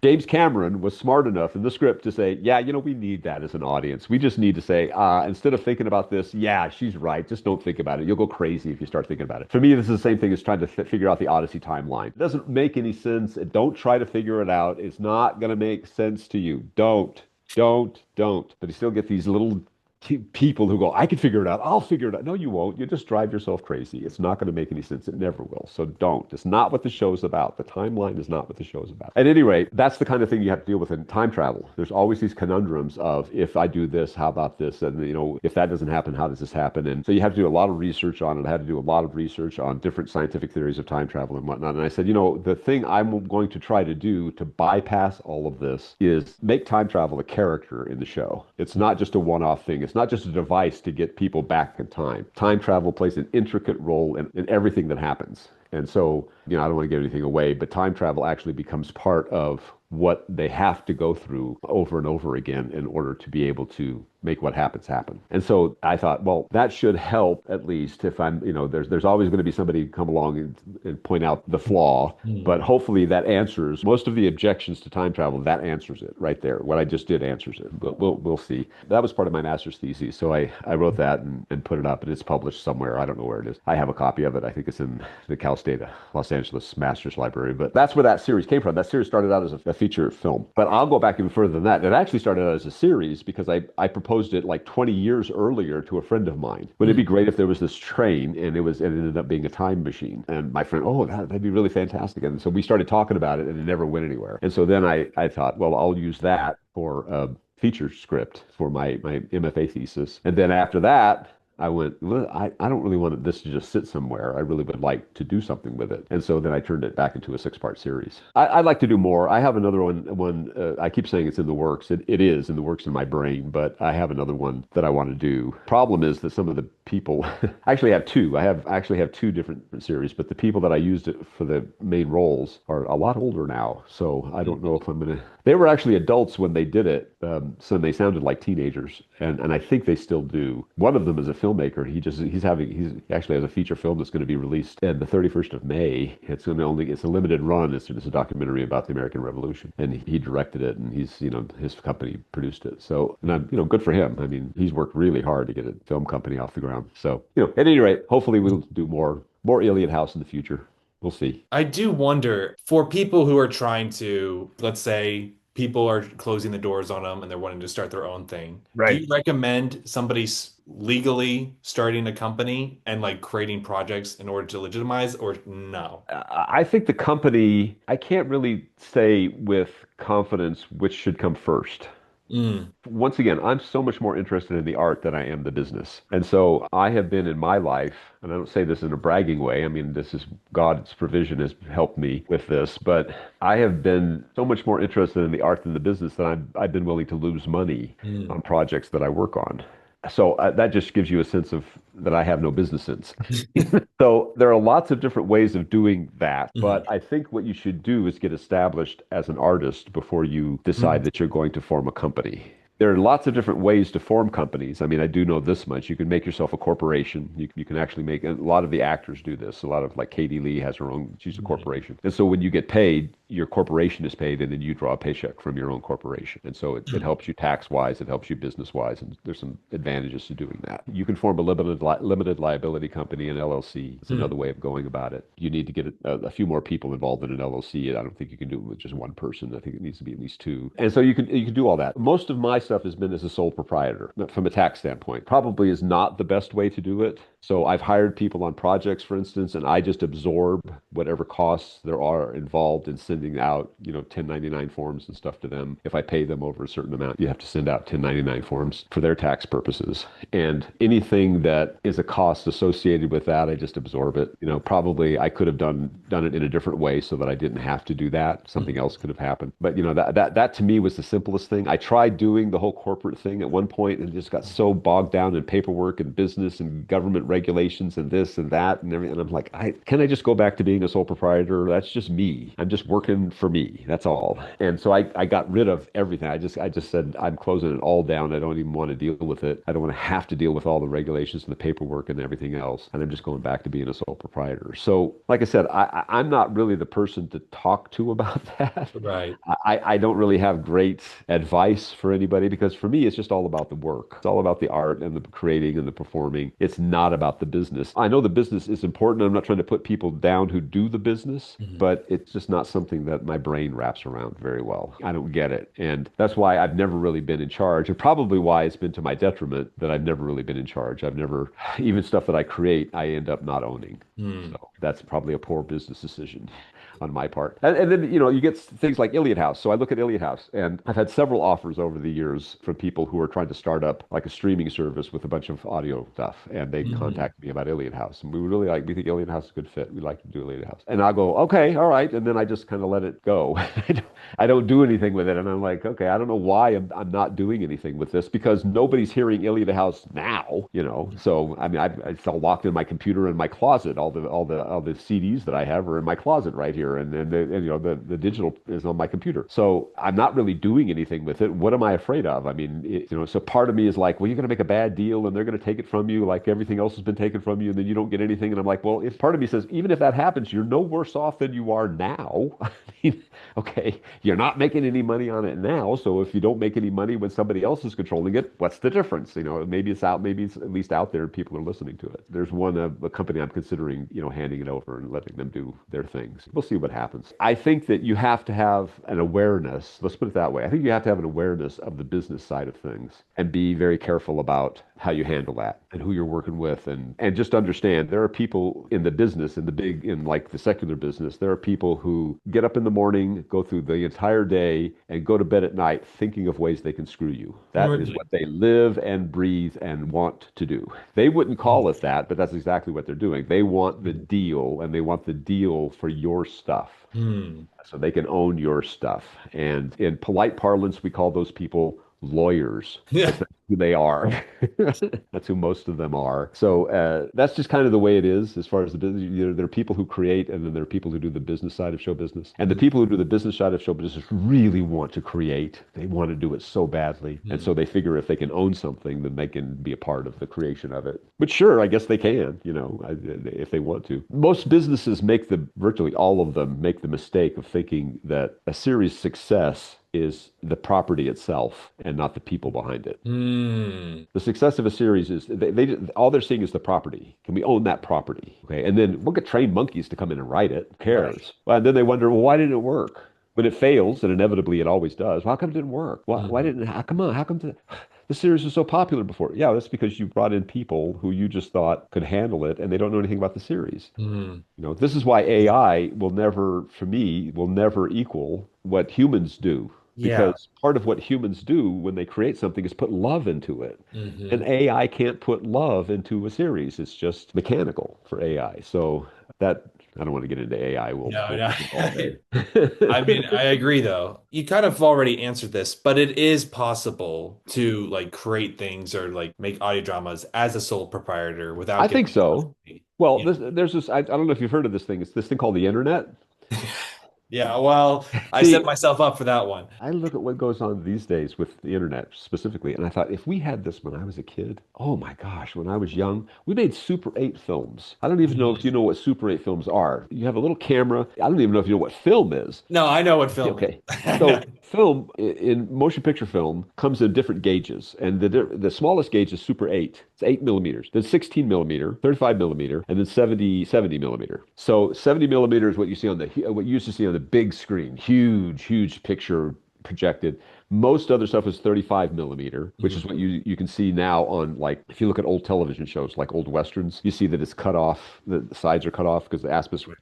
James Cameron was smart enough in the script to say, yeah, we need that as an audience. We just need to say, instead of thinking about this, yeah, she's right. Just don't think about it. You'll go crazy if you start thinking about it. For me, this is the same thing as trying to figure out the Odyssey timeline. It doesn't make any sense. Don't try to figure it out. It's not going to make sense to you. Don't. But you still get these little people who go, I can figure it out. I'll figure it out. No, you won't. You just drive yourself crazy. It's not going to make any sense. It never will. So don't. It's not what the show's about. The timeline is not what the show's about. At any rate, that's the kind of thing you have to deal with in time travel. There's always these conundrums of, if I do this, how about this? And, if that doesn't happen, how does this happen? And so you have to do a lot of research on it. I had to do a lot of research on different scientific theories of time travel and whatnot. And I said, the thing I'm going to try to do to bypass all of this is make time travel a character in the show. It's not just a one-off thing. It's not just a device to get people back in time. Time travel plays an intricate role in everything that happens. And so, I don't want to give anything away, but time travel actually becomes part of what they have to go through over and over again in order to be able to make what happens happen. And so I thought, well, that should help at least if I'm, there's always going to be somebody come along and point out the flaw, but hopefully that answers most of the objections to time travel. That answers it right there. What I just did answers it. But we'll see. That was part of my master's thesis. So I wrote that and put it up, and it's published somewhere. I don't know where it is. I have a copy of it. I think it's in the Cal State Los Angeles Master's Library. But that's where that series came from. That series started out as a feature film. But I'll go back even further than that. It actually started out as a series because I proposed it like 20 years earlier to a friend of mine. Wouldn't it be great if there was this train and it ended up being a time machine? And my friend, oh, that'd be really fantastic. And so we started talking about it, and it never went anywhere. And so then I thought, well, I'll use that for a feature script for my MFA thesis. And then after that, I went, well, I don't really want this to just sit somewhere. I really would like to do something with it. And so then I turned it back into a 6-part series. I'd like to do more. I have another one. I keep saying it's in the works. It is in the works in my brain, but I have another one that I want to do. Problem is that some of the people, I actually have two. Actually have two different series, but the people that I used it for the main roles are a lot older now. So I don't know if I'm going to. They were actually adults when they did it, so they sounded like teenagers, and I think they still do. One of them is a filmmaker. He actually has a feature film that's going to be released on the 31st of May. It's a limited run. It's a documentary about the American Revolution, and he directed it, and his company produced it. So, and I'm, good for him. I mean, he's worked really hard to get a film company off the ground. So, at any rate, hopefully we'll do more Iliad House in the future. We'll see. I do wonder for people who are trying to, let's say, people are closing the doors on them and they're wanting to start their own thing. Do Right. you recommend somebody legally starting a company and like creating projects in order to legitimize, or no? I think the company, I can't really say with confidence which should come first. Mm, Once again, I'm so much more interested in the art than I am the business. And so I have been in my life, and I don't say this in a bragging way. I mean, this is God's provision has helped me with this, but I have been so much more interested in the art than the business that I've been willing to lose money mm. on projects that I work on. So that just gives you a sense of that I have no business sense. So there are lots of different ways of doing that, Mhm. but I think what you should do is get established as an artist before you decide Mhm. that you're going to form a company. There are lots of different ways to form companies. I mean, I do know this much. You can make yourself a corporation. You can actually make, a lot of the actors do this. A lot of, like Katie Lee has her own, she's a corporation. And so when you get paid, your corporation is paid, and then you draw a paycheck from your own corporation. And so it helps you tax wise, it helps you business wise, and there's some advantages to doing that. You can form a limited liability company, an LLC. It's another way of going about it. You need to get a few more people involved in an LLC. I don't think you can do it with just one person. I think it needs to be at least two. And so you can do all that. Most of my stuff has been as a sole proprietor from a tax standpoint. Probably is not the best way to do it. So I've hired people on projects, for instance, and I just absorb whatever costs there are involved in sending out, 1099 forms and stuff to them. If I pay them over a certain amount, you have to send out 1099 forms for their tax purposes. And anything that is a cost associated with that, I just absorb it. Probably I could have done it in a different way so that I didn't have to do that. Something else could have happened. But that to me was the simplest thing. I tried doing the whole corporate thing at one point and just got so bogged down in paperwork and business and government regulations and this and that and everything. And I'm like, can I just go back to being a sole proprietor? That's just me. I'm just working for me. That's all. And so I got rid of everything. I just said, I'm closing it all down. I don't even want to deal with it. I don't want to have to deal with all the regulations and the paperwork and everything else. And I'm just going back to being a sole proprietor. So like I said, I'm not really the person to talk to about that. Right. I don't really have great advice for anybody differently because for me, it's just all about the work. It's all about the art and the creating and the performing. It's not about the business. I know the business is important. I'm not trying to put people down who do the business, Mhm. but it's just not something that my brain wraps around very well. I don't get it. And that's why I've never really been in charge, and probably why it's been to my detriment that I've never really been in charge. I've never, even stuff that I create, I end up not owning. Hmm. So that's probably a poor business decision on my part. And then, you get things like Iliad House. So I look at Iliad House, and I've had several offers over the years from people who are trying to start up like a streaming service with a bunch of audio stuff. And they Mhm. contact me about Iliad House. And we think Iliad House is a good fit. We'd like to do Iliad House. And I'll go, okay, all right. And then I just kind of let it go. I don't do anything with it. And I'm like, okay, I don't know why I'm not doing anything with this because nobody's hearing Iliad House now. So I mean, it's all locked in my computer in my closet. All the CDs that I have are in my closet right here, and the digital is on my computer. So I'm not really doing anything with it. What am I afraid of? I mean, so part of me is like, well, you're going to make a bad deal, and they're going to take it from you, like everything else has been taken from you, and then you don't get anything. And I'm like, well, if part of me says, even if that happens, you're no worse off than you are now. I mean, okay, you're not making any money on it now. So if you don't make any money when somebody else is controlling it, what's the difference? Maybe it's out, maybe it's at least out there, and people are listening to it. There's a company I'm considering, handing it over and letting them do their things. We'll see what happens. I think that you have to have an awareness. Let's put it that way. I think you have to have an awareness of the business side of things and be very careful about how you handle that and who you're working with, and just understand there are people in the business, in like the secular business, there are people who get up in the morning, go through the entire day, and go to bed at night thinking of ways they can screw you. That is Really? what they live and breathe and want to do. They wouldn't call it that, but that's exactly what they're doing. They want the deal, and they want the deal for your stuff Hmm. so they can own your stuff. And in polite parlance, we call those people lawyers Yeah. because that's who they are. That's who most of them are. So that's just kind of the way it is as far as the business. There are people who create, and then there are people who do the business side of show business. And the people who do the business side of show business really want to create. They want to do it so badly. And Hmm. so they figure if they can own something, then they can be a part of the creation of it. But sure, I guess they can, if they want to. Most businesses virtually all of them make the mistake of thinking that a series success is the property itself and not the people behind it. Hmm. The success of a series is all they're seeing is the property. Can we own that property? Okay, and then we'll get trained monkeys to come in and write it. Who Right. cares? Well, and then they wonder, well, why didn't it work? When it fails, and inevitably it always does, well, how come it didn't work? Why Mhm. didn't? How come on? How come the series was so popular before? Yeah, that's because you brought in people who you just thought could handle it, and they don't know anything about the series. Hmm. This is why AI for me, will never equal what humans do. Yeah. Because part of what humans do when they create something is put love into it. And Hmm. AI can't put love into a series. It's just mechanical for AI. So that, I don't want to get into AI. No, We'll no. get involved I mean, there. I agree though. You kind of already answered this, but it is possible to like create things or like make audio dramas as a sole proprietor without I getting think so. publicity. Well, Yeah. there's this, I don't know if you've heard of this thing. It's this thing called the internet. Yeah, well, I See, set myself up for that one. I look at what goes on these days with the internet specifically, and I thought if we had this when I was a kid, oh my gosh, when I was young, we made Super 8 films. I don't even know if you Mhm. know what Super 8 films are. You have a little camera. I don't even know if you know what film is. No, I know what film is. Okay. I know. So film in motion picture film comes in different gauges, and the smallest gauge is Super 8. It's 8 millimeters. Then 16 millimeter, 35 millimeter, and then 70 millimeter. So 70 millimeter is what what you used to see on the big screen, huge picture projected. Most other stuff is 35 millimeter, which is Mhm. what you can see now on, like, if you look at old television shows like old westerns, you see that it's cut off, the sides are cut off because the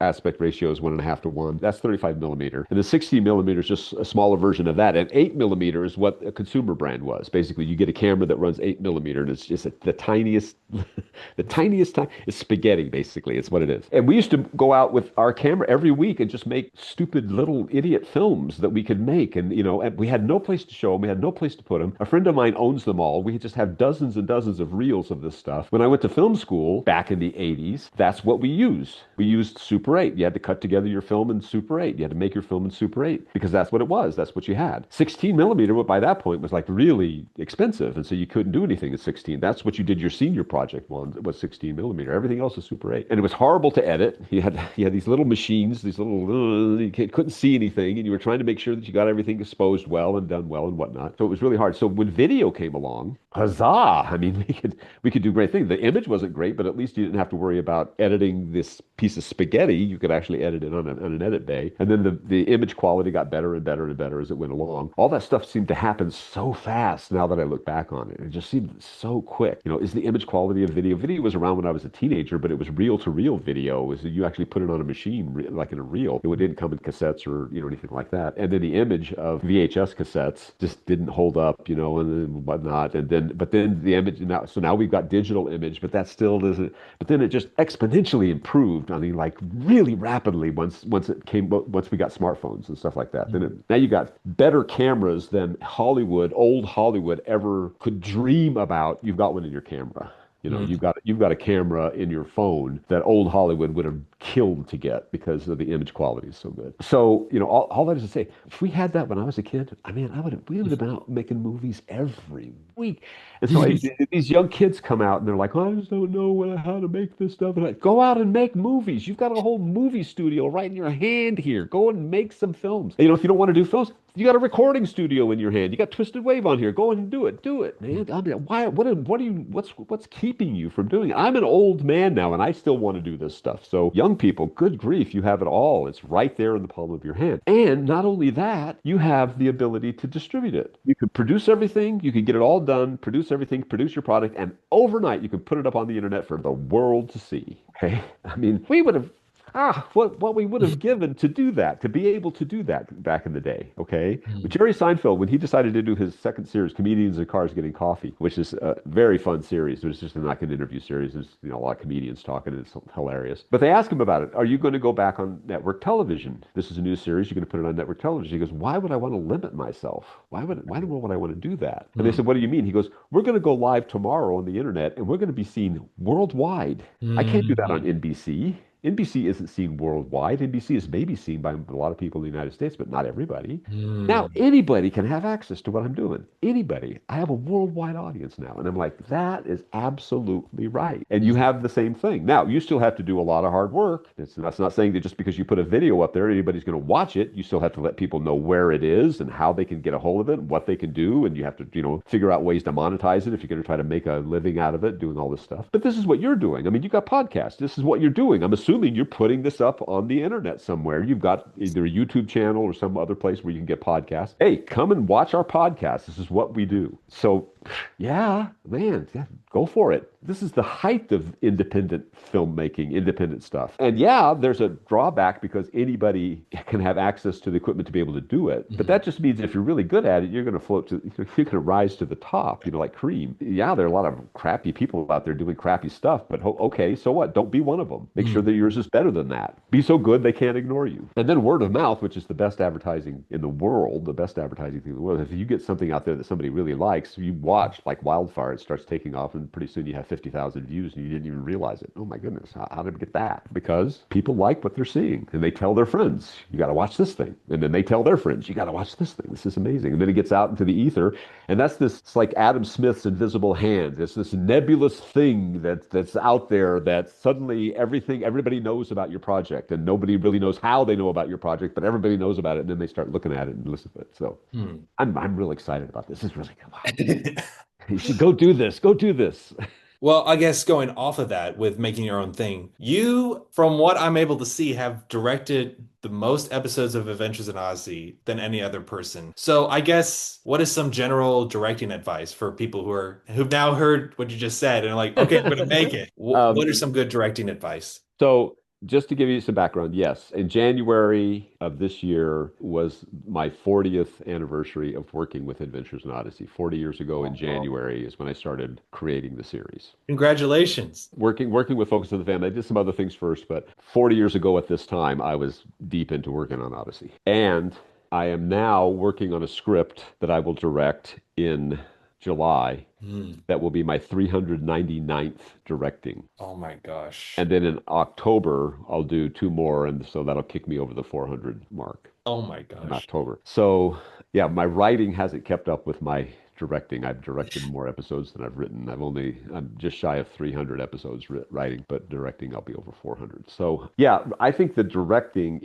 aspect ratio is 1.5 to 1. That's 35 millimeter. And the 16 millimeter is just a smaller version of that. And 8 millimeter is what a consumer brand was. Basically, you get a camera that runs 8 millimeter, and it's just the tiniest, the tiniest time. It's spaghetti, basically. It's what it is. And we used to go out with our camera every week and just make stupid little idiot films that we could make. And we had no place to show them. We had no place to put them. A friend of mine owns them all. We just have dozens and dozens of reels of this stuff. When I went to film school back in the 80s, that's what we used. We used Super 8. You had to cut together your film in Super 8. You had to make your film in Super 8 because that's what it was. That's what you had. 16 millimeter, by that point, was like really expensive. And so you couldn't do anything at 16. That's what you did your senior project on, was 16 millimeter. Everything else is Super 8. And it was horrible to edit. You had these little machines, you couldn't see anything, and you were trying to make sure that you got everything exposed well and done done well and whatnot. So it was really hard. So when video came along, huzzah! I mean, we could do great things. The image wasn't great, but at least you didn't have to worry about editing this piece of spaghetti. You could actually edit it on an edit bay. And then the image quality got better and better and better as it went along. All that stuff seemed to happen so fast now that I look back on it. It just seemed so quick. Is the image quality of video? Video was around when I was a teenager, but it was reel to reel video. It was you actually put it on a machine, like in a reel. It didn't come in cassettes or anything like that. And then the image of VHS cassettes just didn't hold up, and whatnot. But then the image now we've got digital image, but that still doesn't. But then it just exponentially improved. I mean, like really rapidly once we got smartphones and stuff like that. Now you got better cameras than old Hollywood ever could dream about. You've got one in your camera. You've got a camera in your phone that old Hollywood would have killed to get because of the image quality is so good. So, all that is to say, if we had that when I was a kid, I mean, we would have been out making movies every week. And so these young kids come out and they're like, I just don't know how to make this stuff. And go out and make movies. You've got a whole movie studio right in your hand here. Go and make some films. And, if you don't want to do films, you got a recording studio in your hand. You got Twisted Wave on here. Go and do it. Do it, man. I mean, why? What's keeping you from doing it? I'm an old man now, and I still want to do this stuff. So, young people, good grief, you have it all. It's right there in the palm of your hand. And not only that, you have the ability to distribute it. You can produce everything. You can get it all done. Produce everything. Produce your product, and overnight you can put it up on the internet for the world to see. Okay? I mean, we would have. What we would have given to do that, to be able to do that back in the day, okay? But Jerry Seinfeld, when he decided to do his second series, Comedians in Cars Getting Coffee, which is a very fun series, it was just like an interview series. There's a lot of comedians talking, and it's hilarious. But they asked him about it. Are you going to go back on network television? This is a new series. You're going to put it on network television. He goes, why would I want to limit myself? Why would I want to do that? And they said, what do you mean? He goes, we're going to go live tomorrow on the internet, and we're going to be seen worldwide. I can't do that on NBC. NBC isn't seen worldwide. NBC is maybe seen by a lot of people in the United States, but not everybody. Now, anybody can have access to what I'm doing. Anybody. I have a worldwide audience now. And I'm like, that is absolutely right. And you have the same thing. Now, you still have to do a lot of hard work. That's not saying that just because you put a video up there, anybody's going to watch it. You still have to let people know where it is and how they can get a hold of it and what they can do. And you have to, figure out ways to monetize it if you're going to try to make a living out of it, doing all this stuff. But this is what you're doing. I mean, you've got podcasts. This is what you're doing. I'm assuming you're putting this up on the internet somewhere. You've got either a YouTube channel or some other place where you can get podcasts. Hey, come and watch our podcast. This is what we do. So, yeah, man, go for it. This is the height of independent filmmaking, independent stuff. And yeah, there's a drawback because anybody can have access to the equipment to be able to do it. But that just means if you're really good at it, you're going to rise to the top, like Cream. Yeah, there are a lot of crappy people out there doing crappy stuff, but okay, so what? Don't be one of them. Make sure that yours is better than that. Be so good they can't ignore you. And then word of mouth, which is the best advertising in the world, the best advertising thing in the world. If you get something out there that somebody really likes, you watch like wildfire, it starts taking off, and pretty soon you have 50,000 views and you didn't even realize it. Oh my goodness, how did we get that? Because people like what they're seeing and they tell their friends, you got to watch this thing. And then they tell their friends, you got to watch this thing. This is amazing. And then it gets out into the ether. And it's like Adam Smith's invisible hand. It's this nebulous thing that's out there that suddenly everybody knows about your project, and nobody really knows how they know about your project, but everybody knows about it. And then they start looking at it and listening to it. So I'm really excited about this. This is really good. Wow. You should go do this. Go do this. Well, I guess going off of that with making your own thing, you, from what I'm able to see, have directed the most episodes of Adventures in Odyssey than any other person. So I guess what is some general directing advice for people who've now heard what you just said and are like, okay, I'm going to make it. What are some good directing advice? So just to give you some background, yes, in January of this year was my 40th anniversary of working with Adventures in Odyssey. 40 years ago in January is when I started creating the series. Congratulations. Working with Focus on the Family. I did some other things first, but 40 years ago at this time, I was deep into working on Odyssey. And I am now working on a script that I will direct in July. That will be my 399th directing. Oh my gosh. And then in October, I'll do two more. And so that'll kick me over the 400 mark. Oh my gosh. In October. So yeah, my writing hasn't kept up with my directing. I've directed more episodes than I've written. I'm just shy of 300 episodes writing, but directing, I'll be over 400. So yeah, I think the directing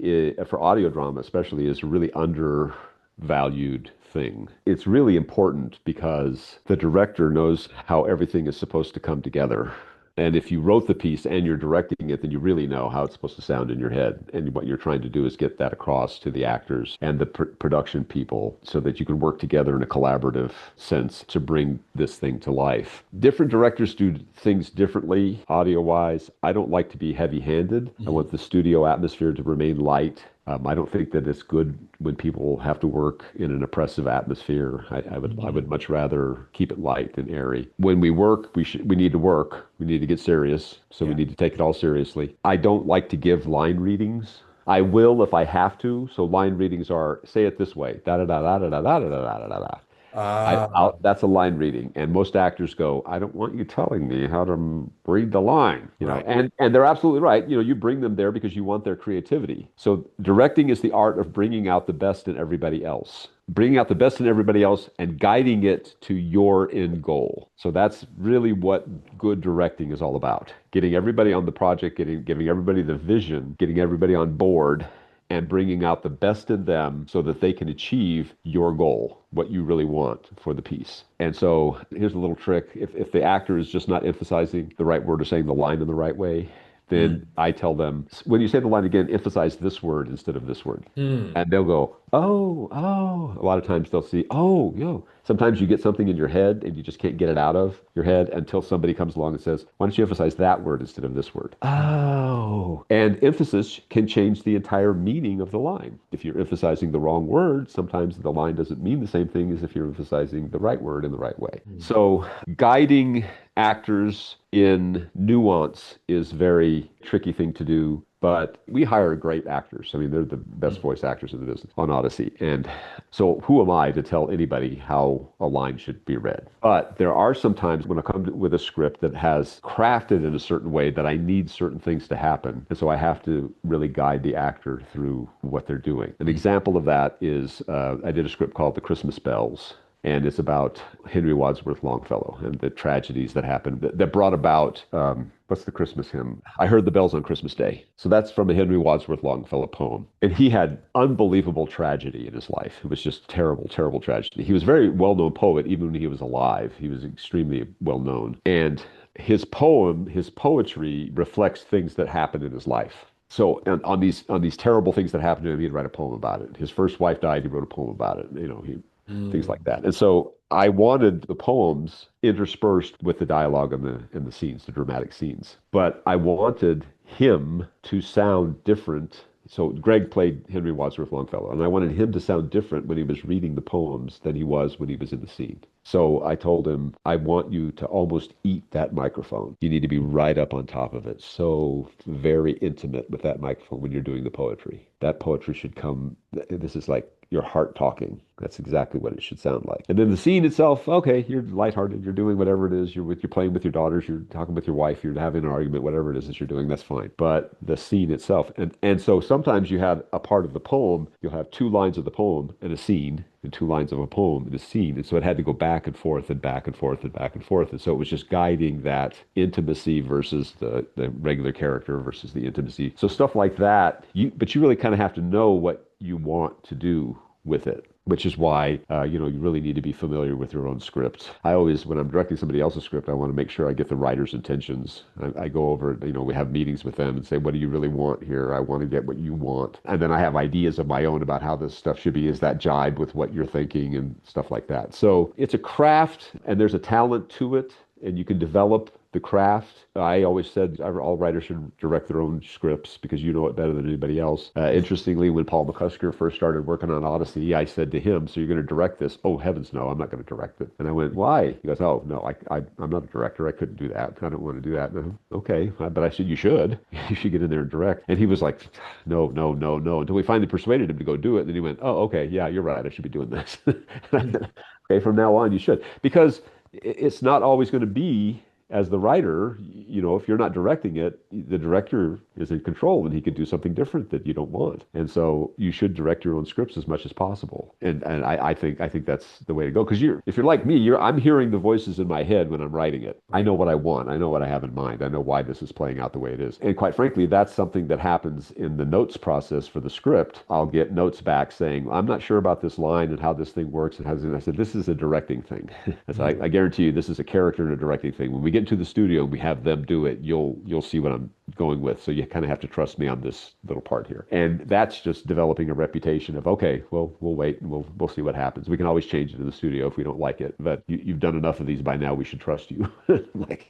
for audio drama especially is really undervalued valued thing. It's really important because the director knows how everything is supposed to come together. And if you wrote the piece and you're directing it, then you really know how it's supposed to sound in your head. And what you're trying to do is get that across to the actors and the production people so that you can work together in a collaborative sense to bring this thing to life. Different directors do things differently, audio-wise. I don't like to be heavy-handed. I want the studio atmosphere to remain light. I don't think that it's good when people have to work in an oppressive atmosphere. I would much rather keep it light and airy. When we work, we need to work. We need to get serious. So we need to take it all seriously. I don't like to give line readings. I will if I have to. So line readings are, say it this way, da da da da da da da da da da da. Ah, That's a line reading, and most actors go, "I don't want you telling me how to read the line," right. and they're absolutely right. You bring them there because you want their creativity. So directing is the art of bringing out the best in everybody else, bringing out the best in everybody else, and guiding it to your end goal. So that's really what good directing is all about: getting everybody on the project, giving everybody the vision, getting everybody on board, and bringing out the best in them so that they can achieve your goal, what you really want for the piece. And so here's a little trick. If the actor is just not emphasizing the right word or saying the line in the right way, then Mm. I tell them, when you say the line again, emphasize this word instead of this word. Mm. And they'll go, oh, oh. A lot of times they'll see, oh, yo. Sometimes you get something in your head and you just can't get it out of your head until somebody comes along and says, why don't you emphasize that word instead of this word? Oh. And emphasis can change the entire meaning of the line. If you're emphasizing the wrong word, sometimes the line doesn't mean the same thing as if you're emphasizing the right word in the right way. Mm. So guiding actors in nuance is very tricky thing to do, but we hire great actors. I mean, they're the best voice actors in the business on Odyssey. And so who am I to tell anybody how a line should be read? But there are some times when I come with a script that has crafted in a certain way that I need certain things to happen. And so I have to really guide the actor through what they're doing. An example of that is I did a script called The Christmas Bells. And it's about Henry Wadsworth Longfellow and the tragedies that happened that brought about, what's the Christmas hymn? I Heard the Bells on Christmas Day. So that's from a Henry Wadsworth Longfellow poem. And he had unbelievable tragedy in his life. It was just terrible, terrible tragedy. He was a very well-known poet, even when he was alive. He was extremely well-known. And his poetry reflects things that happened in his life. So on these terrible things that happened to him, he'd write a poem about it. His first wife died, he wrote a poem about it. Things Mm. like that. And so I wanted the poems interspersed with the dialogue and the scenes, the dramatic scenes. But I wanted him to sound different. So Greg played Henry Wadsworth Longfellow, and I wanted him to sound different when he was reading the poems than he was when he was in the scene. So I told him, I want you to almost eat that microphone. You need to be right up on top of it. So very intimate with that microphone when you're doing the poetry. That poetry should come, this is like your heart talking. That's exactly what it should sound like. And then the scene itself, okay, you're lighthearted, you're doing whatever it is, you're playing with your daughters, you're talking with your wife, you're having an argument, whatever it is that you're doing, that's fine. But the scene itself, and so sometimes you have a part of the poem, you'll have 2 lines of the poem and a scene, and 2 lines of a poem and a scene. And so it had to go back and forth and back and forth and back and forth. And so it was just guiding that intimacy versus the regular character versus the intimacy. So stuff like that, but you really kind of have to know what you want to do with it, which is why, you really need to be familiar with your own script. I always, when I'm directing somebody else's script, I want to make sure I get the writer's intentions. I go over, we have meetings with them and say, what do you really want here? I want to get what you want. And then I have ideas of my own about how this stuff should be. Is that jibe with what you're thinking and stuff like that? So it's a craft and there's a talent to it, and you can develop the craft. I always said all writers should direct their own scripts because you know it better than anybody else. Interestingly, when Paul McCusker first started working on Odyssey, I said to him, so you're going to direct this? Oh, heavens no, I'm not going to direct it. And I went, why? He goes, oh, no, I'm not a director. I couldn't do that. I don't want to do that. And okay. But I said, you should. You should get in there and direct. And he was like, no, no, no, no, until we finally persuaded him to go do it. And then he went, oh, okay, yeah, you're right. I should be doing this. Okay, from now on, you should. Because it's not always going to be as the writer, if you're not directing it, the director is in control and he could do something different that you don't want. And so you should direct your own scripts as much as possible. And I think that's the way to go. Because if you're like me, I'm hearing the voices in my head when I'm writing it. I know what I want. I know what I have in mind. I know why this is playing out the way it is. And quite frankly, that's something that happens in the notes process for the script. I'll get notes back saying, I'm not sure about this line and how this thing works and I said, this is a directing thing. I guarantee you this is a character and a directing thing. When we get into the studio and we have them do it, you'll see what I'm going with. So you kind of have to trust me on this little part here. And that's just developing a reputation of, okay, well, we'll wait and we'll see what happens. We can always change it in the studio if we don't like it. But you've done enough of these by now, we should trust you.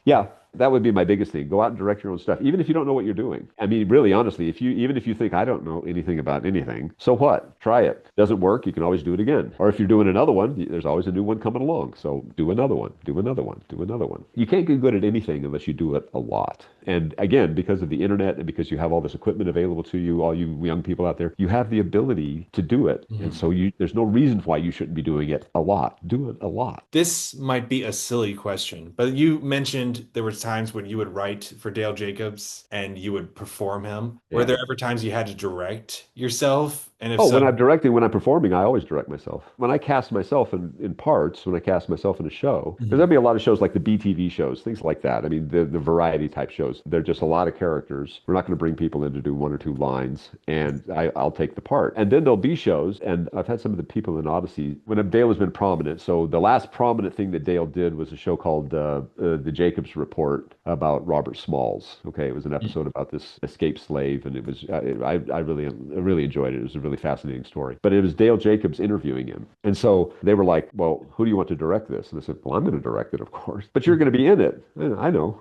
Yeah, that would be my biggest thing. Go out and direct your own stuff, even if you don't know what you're doing. I mean, really, honestly, even if you think I don't know anything about anything, so what? Try it. Doesn't work, you can always do it again. Or if you're doing another one, there's always a new one coming along. So do another one, do another one, do another one. You can't get good at anything unless you do it a lot. And again, because of the internet and because you have all this equipment available to you, all you young people out there, you have the ability to do it. And so there's no reason why you shouldn't be doing it a lot. Do it a lot. This might be a silly question, but you mentioned there were times when you would write for Dale Jacobs and you would perform him. Were Yeah. there ever times you had to direct yourself? And if Oh, so, when I'm directing, when I'm performing, I always direct myself. When I cast myself in parts, when I cast myself in a show, because there'll be a lot of shows like the BTV shows, things like that. I mean, the variety type shows, they're just a lot of characters. We're not going to bring people in to do one or two lines, and I'll take the part. And then there'll be shows, and I've had some of the people in Odyssey, when Dale has been prominent. So the last prominent thing that Dale did was a show called The Jacobs Report about Robert Smalls. Okay, it was an episode about this escaped slave, and it was I really enjoyed it. It was a really fascinating story. But it was Dale Jacobs interviewing him. And so they were like, well, who do you want to direct this? And I said, well, I'm going to direct it, of course. But you're going to be in it. I know.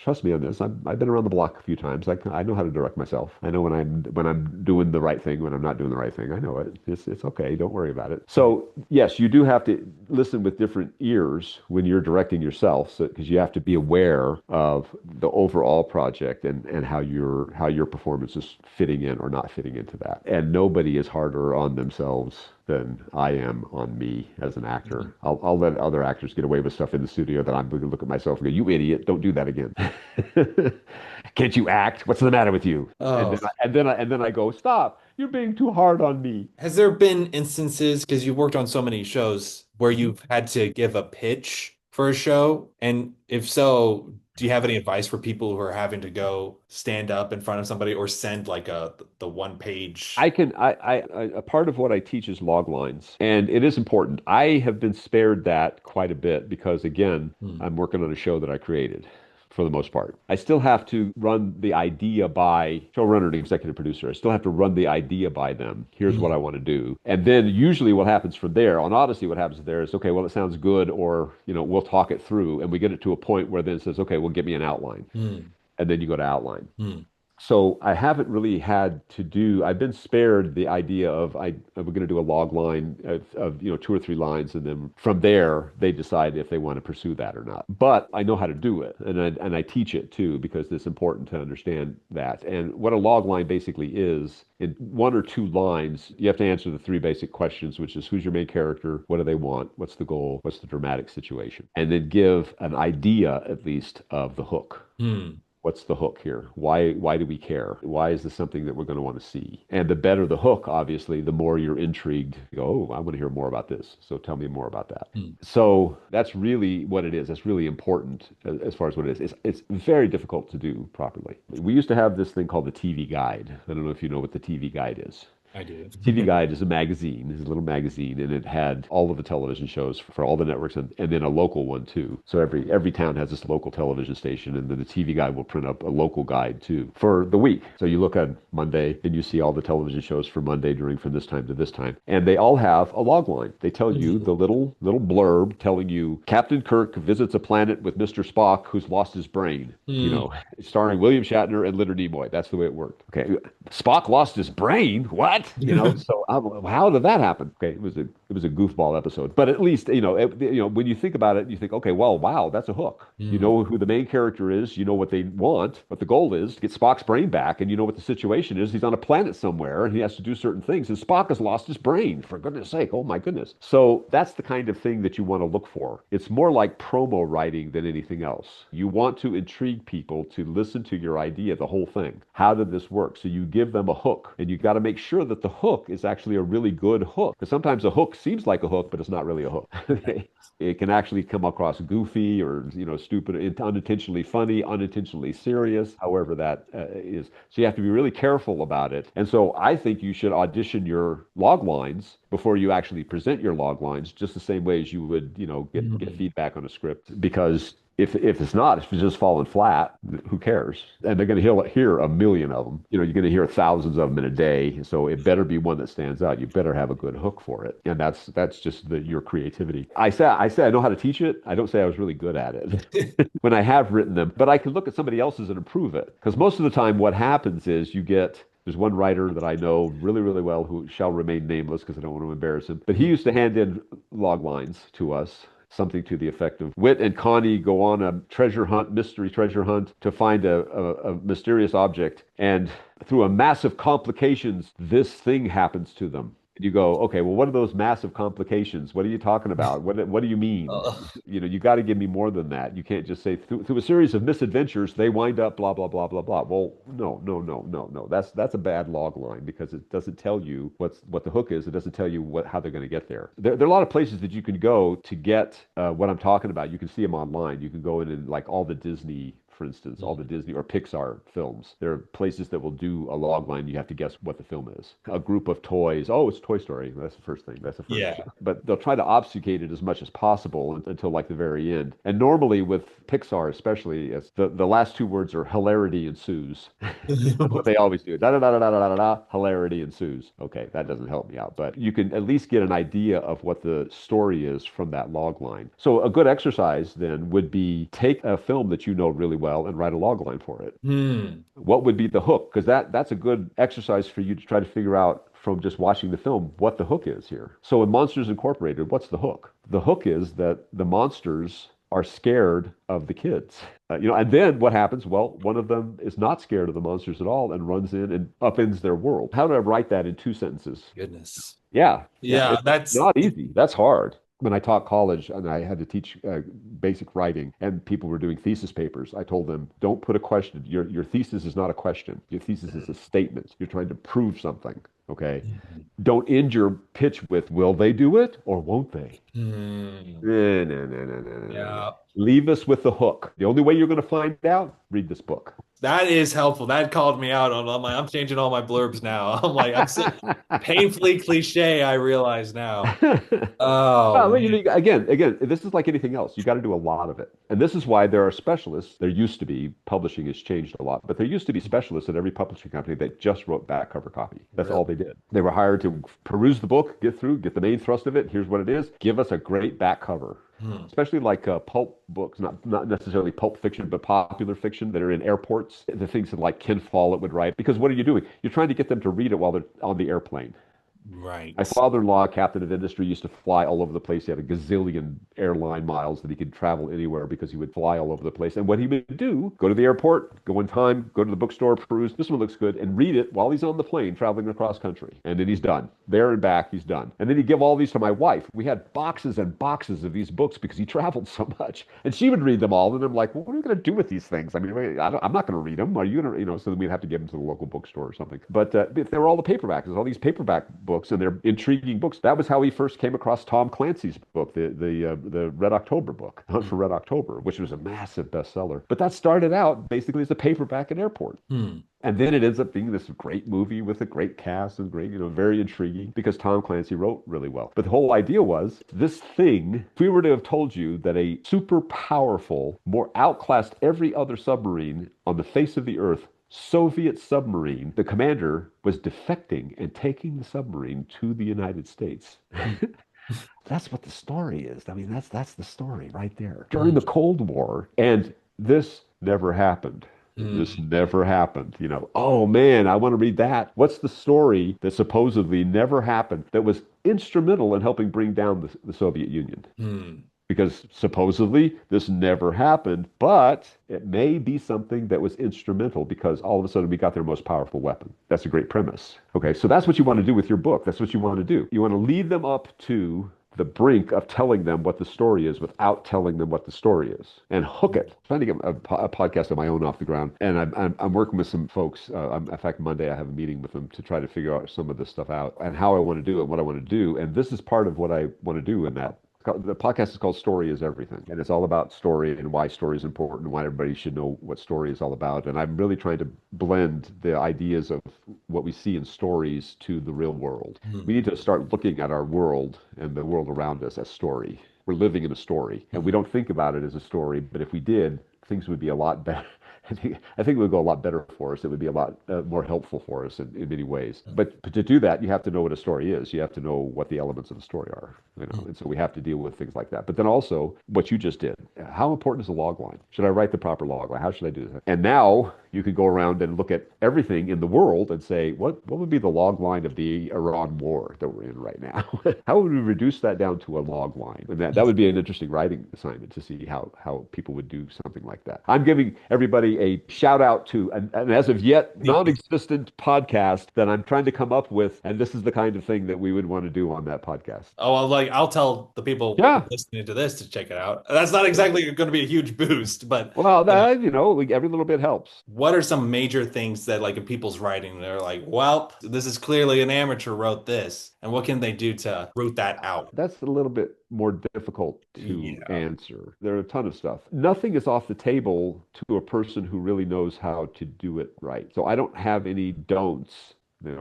Trust me on this. I've been around the block a few times. I know how to direct myself. I know when I'm doing the right thing, when I'm not doing the right thing. I know it. It's okay. Don't worry about it. So yes, you do have to listen with different ears when you're directing yourself, because you have to be aware of the overall project and how your performance is fitting in or not fitting into that. And nobody is harder on themselves than I am on me as an actor. I'll let other actors get away with stuff in the studio that I'm going to look at myself and go, you idiot, don't do that again. Can't you act? What's the matter with you? oh, And then I go, stop. You're being too hard on me. has there been instances, because you've worked on so many shows, where you've had to give a pitch for a show? And if so, do you have any advice for people who are having to go stand up in front of somebody or send like the one page? A part of what I teach is log lines, and it is important. I have been spared that quite a bit because, again, I'm working on a show that I created. For the most part, I still have to run the idea by showrunner and executive producer. I still have to run the idea by them. Here's what I want to do. And then usually what happens from there on Odyssey, what happens there is, okay, well, it sounds good, or, we'll talk it through, and we get it to a point where then it says, okay, well, give me an outline. And then you go to outline. So I haven't really had to do, I've been spared the idea of we're going to do a log line of 2 or 3 lines, and then from there they decide if they want to pursue that or not. But I know how to do it, and I teach it too, because it's important to understand that. And what a log line basically is, in 1 or 2 lines, you have to answer the 3 basic questions, which is, who's your main character? What do they want? What's the goal? What's the dramatic situation? And then give an idea, at least, of the hook. What's the hook here? Why do we care? Why is this something that we're going to want to see? And the better the hook, obviously, the more you're intrigued. You go, oh, I want to hear more about this. So tell me more about that. So that's really what it is. That's really important as far as what it is. It's very difficult to do properly. We used to have this thing called the TV Guide. I don't know if you know what the TV Guide is. I do. TV Guide is a magazine, is a little magazine, and it had all of the television shows for all the networks, and then a local one too. So every town has this local television station, and then the TV Guide will print up a local guide too for the week. So you look on Monday, and you see all the television shows for Monday from this time to this time, and they all have a log line. They tell you the little blurb telling you Captain Kirk visits a planet with Mr. Spock who's lost his brain. Starring William Shatner and Leonard Nimoy. That's the way it worked. Okay, Spock lost his brain. What? So how did that happen? Okay, it was a It was a goofball episode, but at least when you think about it, you think, okay, well, wow, that's a hook. You Mm. know who the main character is. You know what they want, what the goal is to get Spock's brain back, and you know what the situation is. He's on a planet somewhere, and he has to do certain things, and Spock has lost his brain. For goodness sake, oh my goodness! So that's the kind of thing that you want to look for. It's more like promo writing than anything else. You want to intrigue people to listen to your idea, the whole thing. How did this work? So you give them a hook, and you got to make sure that the hook is actually a really good hook. Because sometimes a hook seems like a hook, but it's not really a hook. It can actually come across goofy or stupid, unintentionally funny, unintentionally serious, however that is. So you have to be really careful about it. And so I think you should audition your log lines before you actually present your log lines, just the same way as you would, get Mm. feedback on a script. Because if if it's just falling flat, who cares? And they're going to hear a million of them. You're going to hear thousands of them in a day. So it better be one that stands out. You better have a good hook for it. And that's just your creativity. I say I know how to teach it. I don't say I was really good at it when I have written them, but I can look at somebody else's and improve it. Because most of the time, what happens is there's one writer that I know really, really well who shall remain nameless because I don't want to embarrass him. But he used to hand in log lines to us, something to the effect of Whit and Connie go on a treasure hunt, mystery treasure hunt, to find a mysterious object. And through a massive complications, this thing happens to them. You go, okay, well, what are those massive complications? What are you talking about? What do you mean? Ugh. You got to give me more than that. You can't just say through a series of misadventures they wind up blah blah blah blah blah. Well, no, no, no, no, no. That's a bad log line because it doesn't tell you what the hook is. It doesn't tell you how they're going to get there. There are a lot of places that you can go to get what I'm talking about. You can see them online. You can go in and like all the Disney, for instance, all the Disney or Pixar films. There are places that will do a log line. You have to guess what the film is. A group of toys. Oh, it's Toy Story. That's the first thing. That's the first. Yeah. But they'll try to obfugate it as much as possible until like the very end. And normally with Pixar, especially, it's the last two words are hilarity ensues. That's what they always do. Da da da da da da da da. Hilarity ensues. Okay, that doesn't help me out, but you can at least get an idea of what the story is from that log line. So a good exercise then would be take a film that you know really well and write a log line for it. Hmm. What would be the hook? Because that's a good exercise for you to try to figure out from just watching the film what the hook is here. So in Monsters Incorporated, what's the hook? The hook is that the monsters are scared of the kids. And then what happens? Well, one of them is not scared of the monsters at all and runs in and upends their world. How do I write that in 2 sentences? Goodness. Yeah, yeah, Yeah, it's that's not easy. That's hard. When I taught college and I had to teach basic writing and people were doing thesis papers, I told them, don't put a question. Your thesis is not a question. Your thesis is a statement. You're trying to prove something. Okay. Don't end your pitch with, will they do it or won't they? Hmm. No, no, no, no, no, no, no, no. Yeah. Leave us with the hook. The only way you're going to find out, read this book. That is helpful. That called me out on I'm changing all my blurbs now. I'm like, I'm so painfully cliche, I realize now. Oh Well, man. again, this is like anything else. You got to do a lot of it. And this is why there are specialists. There used to be, publishing has changed a lot, but there used to be specialists at every publishing company that just wrote back cover copy. That's Really? all they did. They were hired to peruse the book, get through, get the main thrust of it. Here's what it is. Give us a great back cover. Hmm. Especially like pulp books, not necessarily pulp fiction, but popular fiction that are in airports. The things that like Ken Follett would write. Because what are you doing? You're trying to get them to read it while they're on the airplane. My Right. father-in-law, captain of industry, used to fly all over the place. He had a gazillion airline miles that he could travel anywhere because he would fly all over the place. And what he would do, go to the airport, go in time, go to the bookstore, peruse, this one looks good, and read it while he's on the plane traveling across country. And then he's done. There and back, he's done. And then he'd give all these to my wife. We had boxes and boxes of these books because he traveled so much. And she would read them all. And I'm like, well, what are we going to do with these things? I mean, I'm not going to read them. Are you going to, so then we'd have to give them to the local bookstore or something. But they were all the paperbacks. There's all these paperback books, and they're intriguing books. That was how he first came across Tom Clancy's book, the Red October book, Hunt for Red October, which was a massive bestseller. But that started out basically as a paperback at airport. Hmm. And then it ends up being this great movie with a great cast and great, very intriguing because Tom Clancy wrote really well. But the whole idea was this thing, if we were to have told you that a super powerful, more outclassed every other submarine on the face of the earth Soviet submarine, the commander was defecting and taking the submarine to the United States. That's what the story is. I mean, that's the story right there. During Hmm. the Cold War, and this never happened. This Mm. never happened. Oh man, I want to read that. What's the story that supposedly never happened that was instrumental in helping bring down the Soviet Union? Mm. Because supposedly this never happened, but it may be something that was instrumental because all of a sudden we got their most powerful weapon. That's a great premise. Okay, so that's what you want to do with your book. That's what you want to do. You want to lead them up to the brink of telling them what the story is without telling them what the story is and hook it. I'm trying to get a podcast of my own off the ground. And I'm working with some folks. In fact, Monday I have a meeting with them to try to figure out some of this stuff out and how I want to do it, what I want to do. And this is part of what I want to do in that. The podcast is called Story is Everything, and it's all about story and why story is important and why everybody should know what story is all about. And I'm really trying to blend the ideas of what we see in stories to the real world. We Mm. need to start looking at our world and the world around us as story. We're living in a story, and we don't think about it as a story, but if we did, things would be a lot better. I think it would go a lot better for us. It would be a lot more helpful for us in many ways. But to do that, you have to know what a story is. You have to know what the elements of the story are. Mm. And so we have to deal with things like that. But then also what you just did. How important is a log line? Should I write the proper log line? How should I do that? And now you can go around and look at everything in the world and say, what would be the log line of the Iran war that we're in right now? How would we reduce that down to a log line? And that would be an interesting writing assignment to see how people would do something like that. I'm giving everybody a shout out to an as of yet non-existent podcast that I'm trying to come up with. And this is the kind of thing that we would want to do on that podcast. Oh, well, like I'll tell the people Yeah. listening to this to check it out. That's not exactly going to be a huge boost, but Well, you know, every little bit helps. what are some major things that like in people's writing, they're like, well, this is clearly an amateur wrote this, and what can they do to root that out? That's a little bit more difficult to Yeah. answer. There are a ton of stuff. Nothing is off the table to a person who really knows how to do it right. So I don't have any don'ts.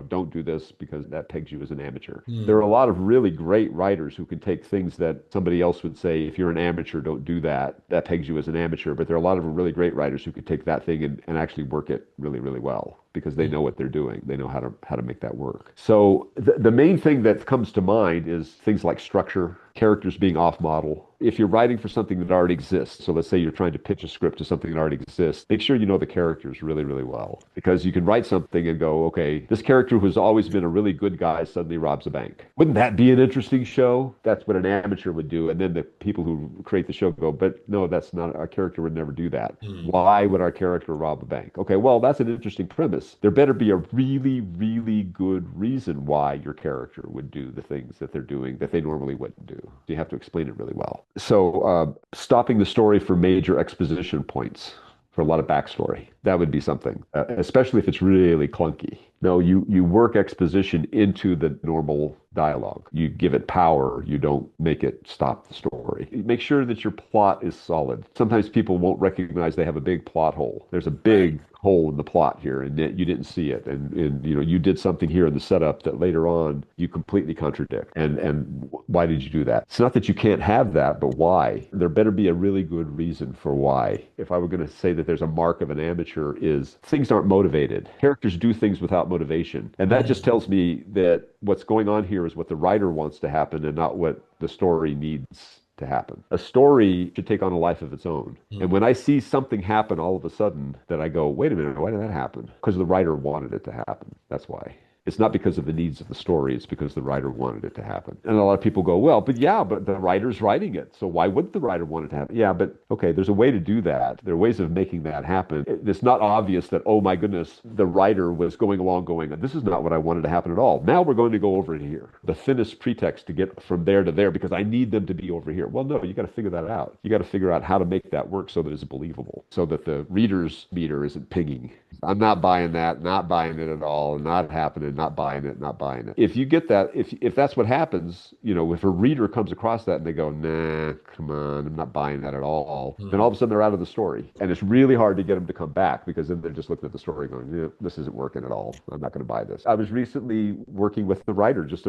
Don't do this because that pegs you as an amateur. There are Hmm. a lot of really great writers who can take things that somebody else would say, if you're an amateur, don't do that. That pegs you as an amateur. But there are a lot of really great writers who could take that thing and actually work it really, really well because they know what they're doing. They know how to make that work. So the main thing that comes to mind is things like structure, characters being off model. If you're writing for something that already exists, so let's say you're trying to pitch a script to something that already exists, make sure you know the characters really, really well. Because you can write something and go, okay, this character who's always been a really good guy suddenly robs a bank. Wouldn't that be an interesting show? That's what an amateur would do. And then the people who create the show go, but no, that's not, our character would never do that. Hmm. Why would our character rob a bank? Okay, well, that's an interesting premise. There better be a really, really good reason why your character would do the things that they're doing that they normally wouldn't do. You have to explain it really well. So, stopping the story for major exposition points, for a lot of backstory, that would be something, especially if it's really clunky. No, you work exposition into the normal dialogue. You give it power. You don't make it stop the story. Make sure that your plot is solid. Sometimes people won't recognize they have a big plot hole. There's a Right. big hole in the plot here, and you didn't see it. And you did something here in the setup that later on you completely contradict. And why did you do that? It's not that you can't have that, but why? There better be a really good reason for why. If I were going to say that there's a mark of an amateur is things aren't motivated. Characters do things without motivation. And that just tells me that what's going on here is what the writer wants to happen and not what the story needs to happen. A story should take on a life of its own. And Hmm. when I see something happen all of a sudden that I go, wait a minute, why did that happen? Because the writer wanted it to happen. That's why. It's not because of the needs of the story, it's because the writer wanted it to happen. And a lot of people go, well, but the writer's writing it. So why wouldn't the writer want it to happen? Yeah, but okay, there's a way to do that. There are ways of making that happen. It's not obvious that, oh my goodness, the writer was going along going, this is not what I wanted to happen at all. Now we're going to go over here. The thinnest pretext to get from there to there because I need them to be over here. Well, no, you got to figure that out. You got to figure out how to make that work so that it's believable, so that the reader's meter isn't pinging. I'm not buying that, not buying it at all, not happening, not buying it, not buying it. If you get that, if that's what happens, if a reader comes across that and they go, nah, come on, I'm not buying that at all, then all of a sudden they're out of the story. And it's really hard to get them to come back because then they're just looking at the story going, yeah, this isn't working at all. I'm not going to buy this. I was recently working with the writer just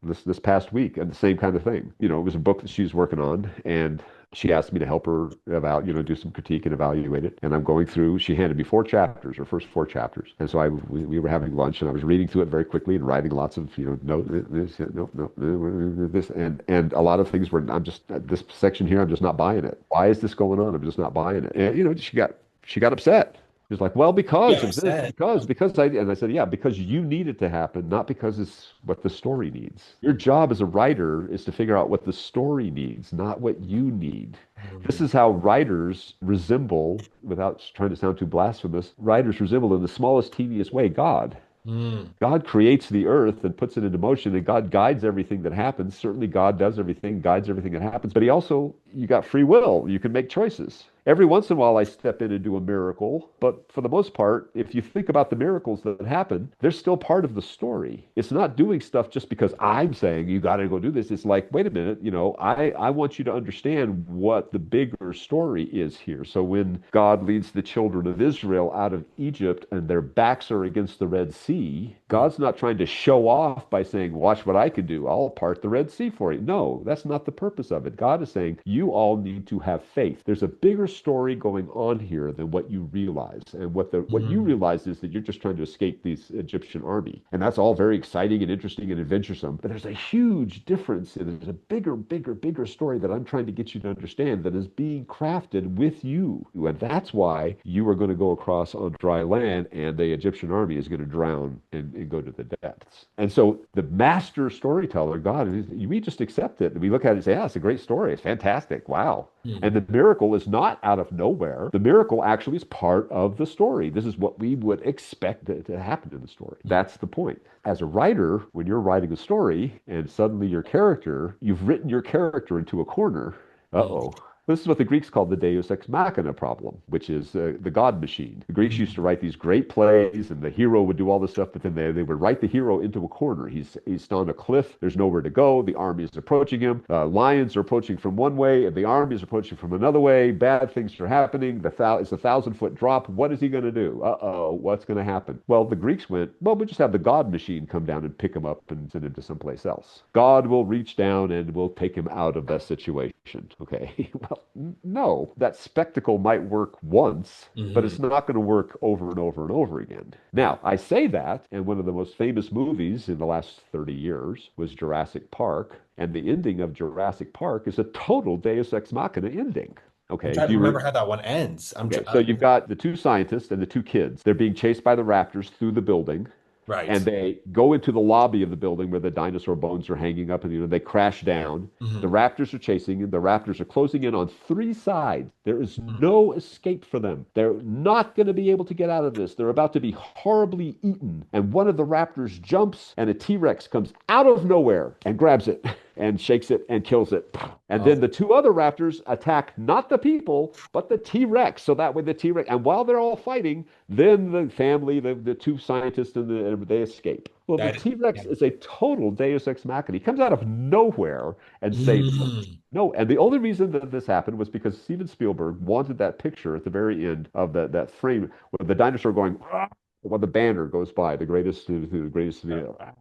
this past week and the same kind of thing. It was a book that she's working on and she asked me to help her do some critique and evaluate it. And I'm going through, she handed me 4 chapters, her first 4 chapters. And so we were having lunch and I was reading through it very quickly and writing lots of, no, this, no, this, and a lot of things where this section here, I'm just not buying it. Why is this going on? I'm just not buying it. And, she got upset. He's like, well, Yeah, because of this, upset. because and I said, yeah, because you need it to happen, not because it's what the story needs. Your job as a writer is to figure out what the story needs, not what you need. This Mm. is how writers resemble, without trying to sound too blasphemous, writers resemble in the smallest, teeniest way God. Mm. God creates the earth and puts it into motion, and God guides everything that happens. Certainly, God does everything, guides everything that happens, but He also, you got free will. You can make choices. Every once in a while, I step in and do a miracle, but for the most part, if you think about the miracles that happen, they're still part of the story. It's not doing stuff just because I'm saying you got to go do this. It's like, wait a minute, I want you to understand what the bigger story is here. So when God leads the children of Israel out of Egypt and their backs are against the Red Sea, Mm. God's not trying to show off by saying, watch what I can do. I'll part the Red Sea for you. No, that's not the purpose of it. God is saying, you all need to have faith. There's a bigger story going on here than what you realize. And what you Mm. realize is that you're just trying to escape this Egyptian army. And that's all very exciting and interesting and adventuresome. But there's a huge difference. And there's a bigger story that I'm trying to get you to understand that is being crafted with you. And that's why you are going to go across on dry land and the Egyptian army is going to drown and go to the depths. And so the master storyteller, God, we just accept it. We look at it and say, yeah, it's a great story. It's fantastic. Wow. And Mm. the miracle is not out of nowhere. The miracle actually is part of the story. This is what we would expect to happen in the story. That's the point. As a writer, when you're writing a story and suddenly you've written your character into a corner, Mm. uh-oh. This is what the Greeks called the Deus ex machina problem, which is the God machine. The Greeks used to Mm. write these great plays, and the hero would do all this stuff, but then they would write the hero into a corner. He's on a cliff. There's nowhere to go. The army is approaching him. Lions are approaching from one way, and the army is approaching from another way. Bad things are happening. It's a 1,000-foot drop. What is he going to do? Uh-oh, what's going to happen? Well, the Greeks went, well, we'll just have the God machine come down and pick him up and send him to someplace else. God will reach down and will take him out of that situation. Okay. Well, no, that spectacle might work once, but it's Mm. not going to work over and over and over again. Now, I say that, and one of the most famous movies in the last 30 years was Jurassic Park, and the ending of Jurassic Park is a total Deus Ex Machina ending. I'm Okay, trying to remember how that one ends. okay, so you've got the two scientists and the two kids. They're being chased by the raptors through the building and right. they go into the lobby of the building where the dinosaur bones are hanging up and they crash down. The Mm. raptors are chasing and the raptors are closing in on three sides. There is Mm. no escape for them. They're not going to be able to get out of this. They're about to be horribly eaten. And one of the raptors jumps and a T-Rex comes out of nowhere and grabs it and shakes it and kills it. And Oh, then the two other raptors attack not the people, but the T-Rex. So that way the T-Rex, and while they're all fighting, then the family, the two scientists, and they escape. Well, the that. Yeah. T-Rex is a total Deus Ex Machina. He comes out of nowhere and saves them. Mm. No, and the only reason that this happened was because Steven Spielberg wanted that picture at the very end of that frame with the dinosaur going, "Ah," while the banner goes by, the greatest, the greatest.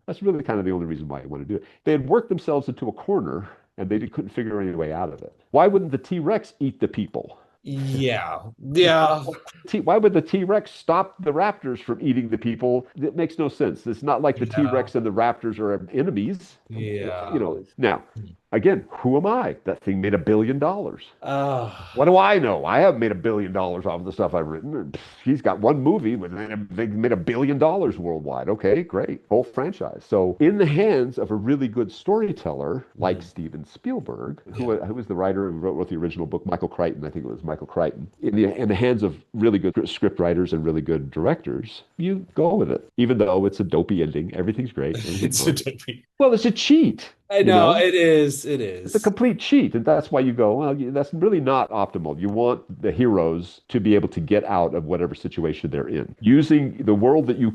That's really kind of the only reason why he wanted to do it. They had worked themselves into a corner and they couldn't figure any way out of it. Why wouldn't the T-Rex eat the people? Yeah. Yeah. Why would the T-Rex stop the raptors from eating the people? It makes no sense. It's not like the Yeah. T-Rex and the raptors are enemies. Yeah. Now, again, who am I? That thing made $1 billion. What Oh, do I know? I haven't made $1 billion off of the stuff I've written. He's got one movie, but they made $1 billion worldwide. Okay, great. Whole franchise. So, in the hands of a really good storyteller like mm. Steven Spielberg, Yeah. who was the writer who wrote the original book, Michael Crichton, I think it was Michael Crichton, in the hands of really good script writers and really good directors, you go with it. Even though it's a dopey ending, everything's great, everything's It's a fine. dopey. Well, it's a cheat, I you know know? it is. It It's a is. complete cheat, and that's why you go, well, that's really not optimal. You want the heroes to be able to get out of whatever situation they're in. Using the world that you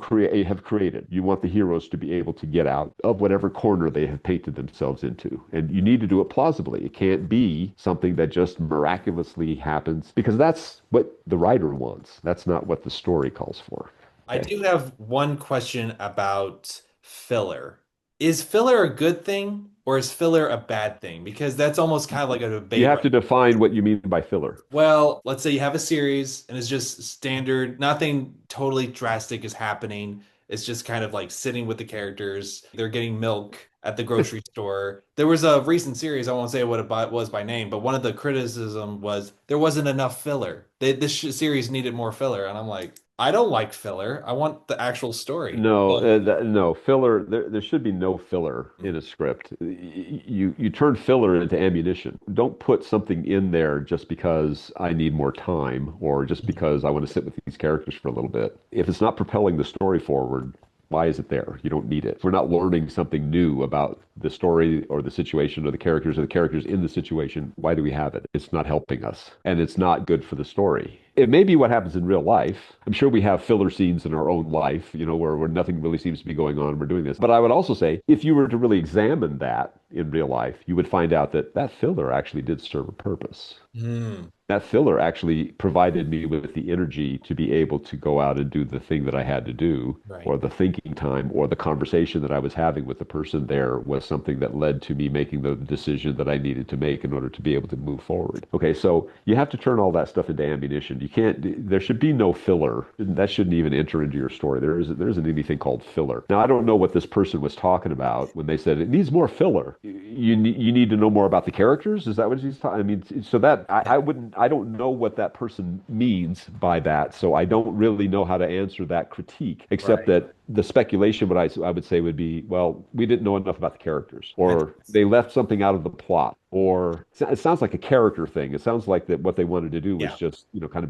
have created, you want the heroes to be able to get out of whatever corner they have painted themselves into. And you need to do it plausibly. It can't be something that just miraculously happens because that's what the writer wants. That's not what the story calls for. I Okay. do have one question about filler. Is filler a good thing or is filler a bad thing? Because that's almost kind of like a You debate have right to now. define what you mean by filler. Well, let's say you have a series and it's just standard, nothing totally drastic is happening. It's just kind of like sitting with the characters. They're getting milk at the grocery store. There was a recent series, I won't say what it was by name, but one of the criticism was there wasn't enough filler. This series needed more filler, and I'm like, I don't like filler. I want the actual story. No, Well, no filler. There should be no filler in a script. You turn filler into ammunition. Don't put something in there just because I need more time or just because I want to sit with these characters for a little bit. If it's not propelling the story forward, why is it there? You don't need it. If we're not learning something new about the story or the situation or the characters in the situation, why do we have it? It's not helping us, and it's not good for the story. It may be what happens in real life. I'm sure we have filler scenes in our own life, where nothing really seems to be going on. We're doing this. But I would also say, if you were to really examine that in real life, you would find out that that filler actually did serve a purpose. mm, That filler actually provided me with the energy to be able to go out and do the thing that I had to do, right. or the thinking time, or the conversation that I was having with the person there was something that led to me making the decision that I needed to make in order to be able to move forward. Okay, so you have to turn all that stuff into ammunition. You can't, there should be no filler. That shouldn't even enter into your story. There isn't anything called filler. Now, I don't know what this person was talking about when they said it needs more filler. You need to know more about the characters? Is that what he's talking? I mean, so that I don't know what that person means by that, so I don't really know how to answer that critique, except Right. that the speculation, what I would say would be, well, we didn't know enough about the characters, or they left something out of the plot, or it sounds like a character thing. It sounds like that what they wanted to do was Yeah. just, kind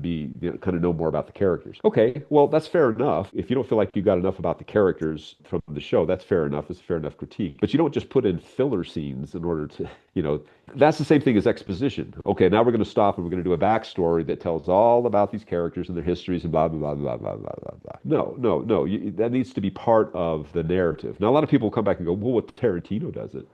of know more about the characters. Okay, well, that's fair enough. If you don't feel like you got enough about the characters from the show, that's fair enough. It's a fair enough critique. But you don't just put in filler scenes in order to, that's the same thing as exposition. Okay, now we're going to stop and we're going to do a backstory that tells all about these characters and their histories and blah, blah, blah, blah, blah, blah, blah, blah. No, no, no. That needs to be part of the narrative. Now, a lot of people come back and go, well, what Tarantino does it.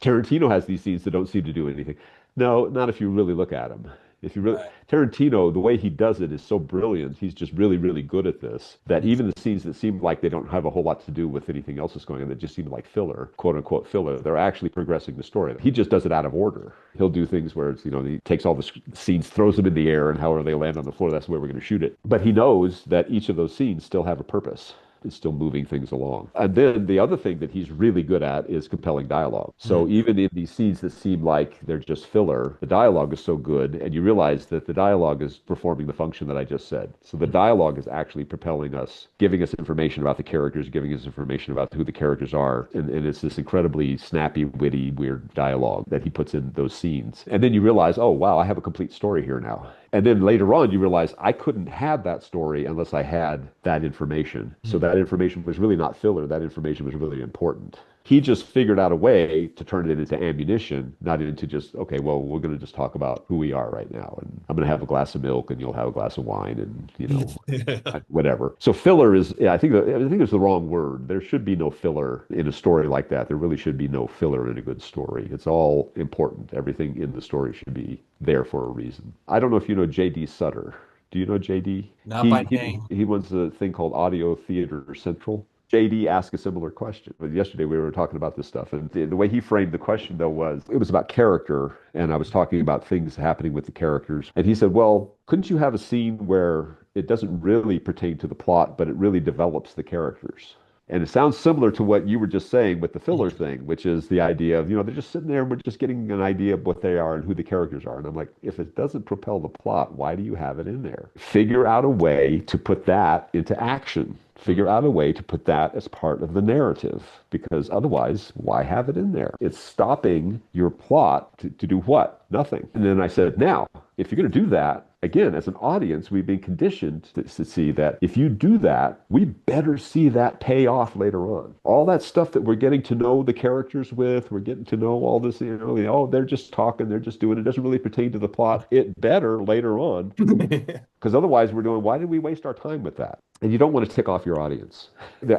Tarantino has these scenes that don't seem to do anything. No, not if you really look at them. If you really, Right. Tarantino, the way he does it is so brilliant. He's just really, really good at this. That even the scenes that seem like they don't have a whole lot to do with anything else that's going on, that just seem like filler, quote unquote filler, they're actually progressing the story. He just does it out of order. He'll do things where it's, he takes all the scenes, throws them in the air, and however they land on the floor, that's where we're going to shoot it. But he knows that each of those scenes still have a purpose. Is still moving things along. And then the other thing that he's really good at is compelling dialogue. So even in these scenes that seem like they're just filler, the dialogue is so good, and you realize that the dialogue is performing the function that I just said. So the dialogue is actually propelling us, giving us information about the characters, giving us information about who the characters are, and it's this incredibly snappy, witty, weird dialogue that he puts in those scenes. And then you realize, oh wow, I have a complete story here now. And then later on, you realize I couldn't have that story unless I had that information. So that information was really not filler. That information was really important. He just figured out a way to turn it into ammunition, not into just, okay, well, we're going to just talk about who we are right now. And I'm going to have a glass of milk and you'll have a glass of wine and, whatever. So filler is, yeah, I think it's the wrong word. There should be no filler in a story like that. There really should be no filler in a good story. It's all important. Everything in the story should be there for a reason. I don't know if you know J.D. Sutter. Do you know JD? Not He by he name. he runs a thing called Audio Theater Central. JD asked a similar question. But yesterday we were talking about this stuff, and the way he framed the question though was it was about character, and I was talking about things happening with the characters, and he said, "Well, couldn't you have a scene where it doesn't really pertain to the plot, but it really develops the characters?" And it sounds similar to what you were just saying with the filler thing, which is the idea of, they're just sitting there and we're just getting an idea of what they are and who the characters are. And I'm like, if it doesn't propel the plot, why do you have it in there? Figure out a way to put that into action. Figure out a way to put that as part of the narrative, because otherwise, why have it in there? It's stopping your plot to do what? Nothing. And then I said, now, if you're going to do that, again, as an audience, we've been conditioned to see that if you do that, we better see that pay off later on. All that stuff that we're getting to know the characters with, we're getting to know all this, oh, they're just talking, they're just doing it, doesn't really pertain to the plot. It better later on, because otherwise we're doing, why did we waste our time with that? And you don't want to tick off your audience.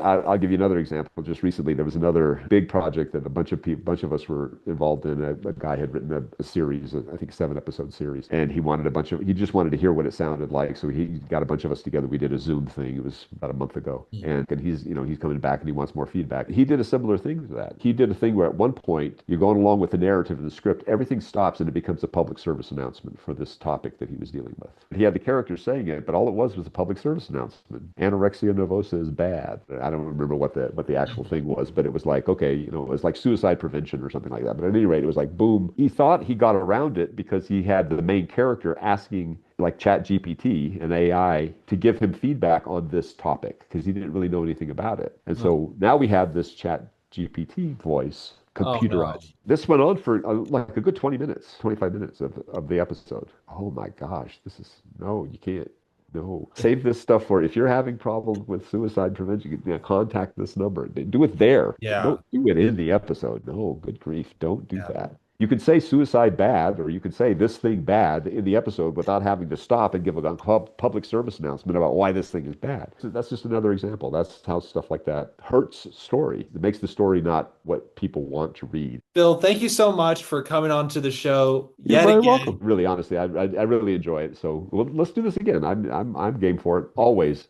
I'll give you another example. Just recently, there was another big project that a bunch of us were involved in. A guy had written a series, I think 7-episode series, and he just wanted to hear what it sounded like. So he got a bunch of us together. We did a Zoom thing. It was about a month ago, and he's coming back and he wants more feedback. He did a similar thing to that. He did a thing where at one point you're going along with the narrative and the script, everything stops and it becomes a public service announcement for this topic that he was dealing with. He had the characters saying it, but all it was a public service announcement. anorexia nervosa is bad. I don't remember what the actual thing was, but it was like, okay, you know, it was like suicide prevention or something like that. But at any rate, it was like, boom. He thought he got around it because he had the main character asking like Chat GPT and AI to give him feedback on this topic because he didn't really know anything about it. And so now we have this Chat GPT voice Oh no. computerized. This went on for like a good 20 minutes, 25 minutes of the episode. Oh my gosh, this is no, you can't. No, save this stuff for if you're having problems with suicide prevention, you know, contact this number. Do it there. Yeah. Don't do it in the episode. No, good grief. Don't do Yeah. that. You can say suicide bad, or you can say this thing bad in the episode without having to stop and give a public service announcement about why this thing is bad. So that's just another example. That's how stuff like that hurts story. It makes the story not what people want to read. Phil, thank you so much for coming on to the show You're yet very welcome. again. Really, honestly, I really enjoy it. So let's do this again. I'm game for it always.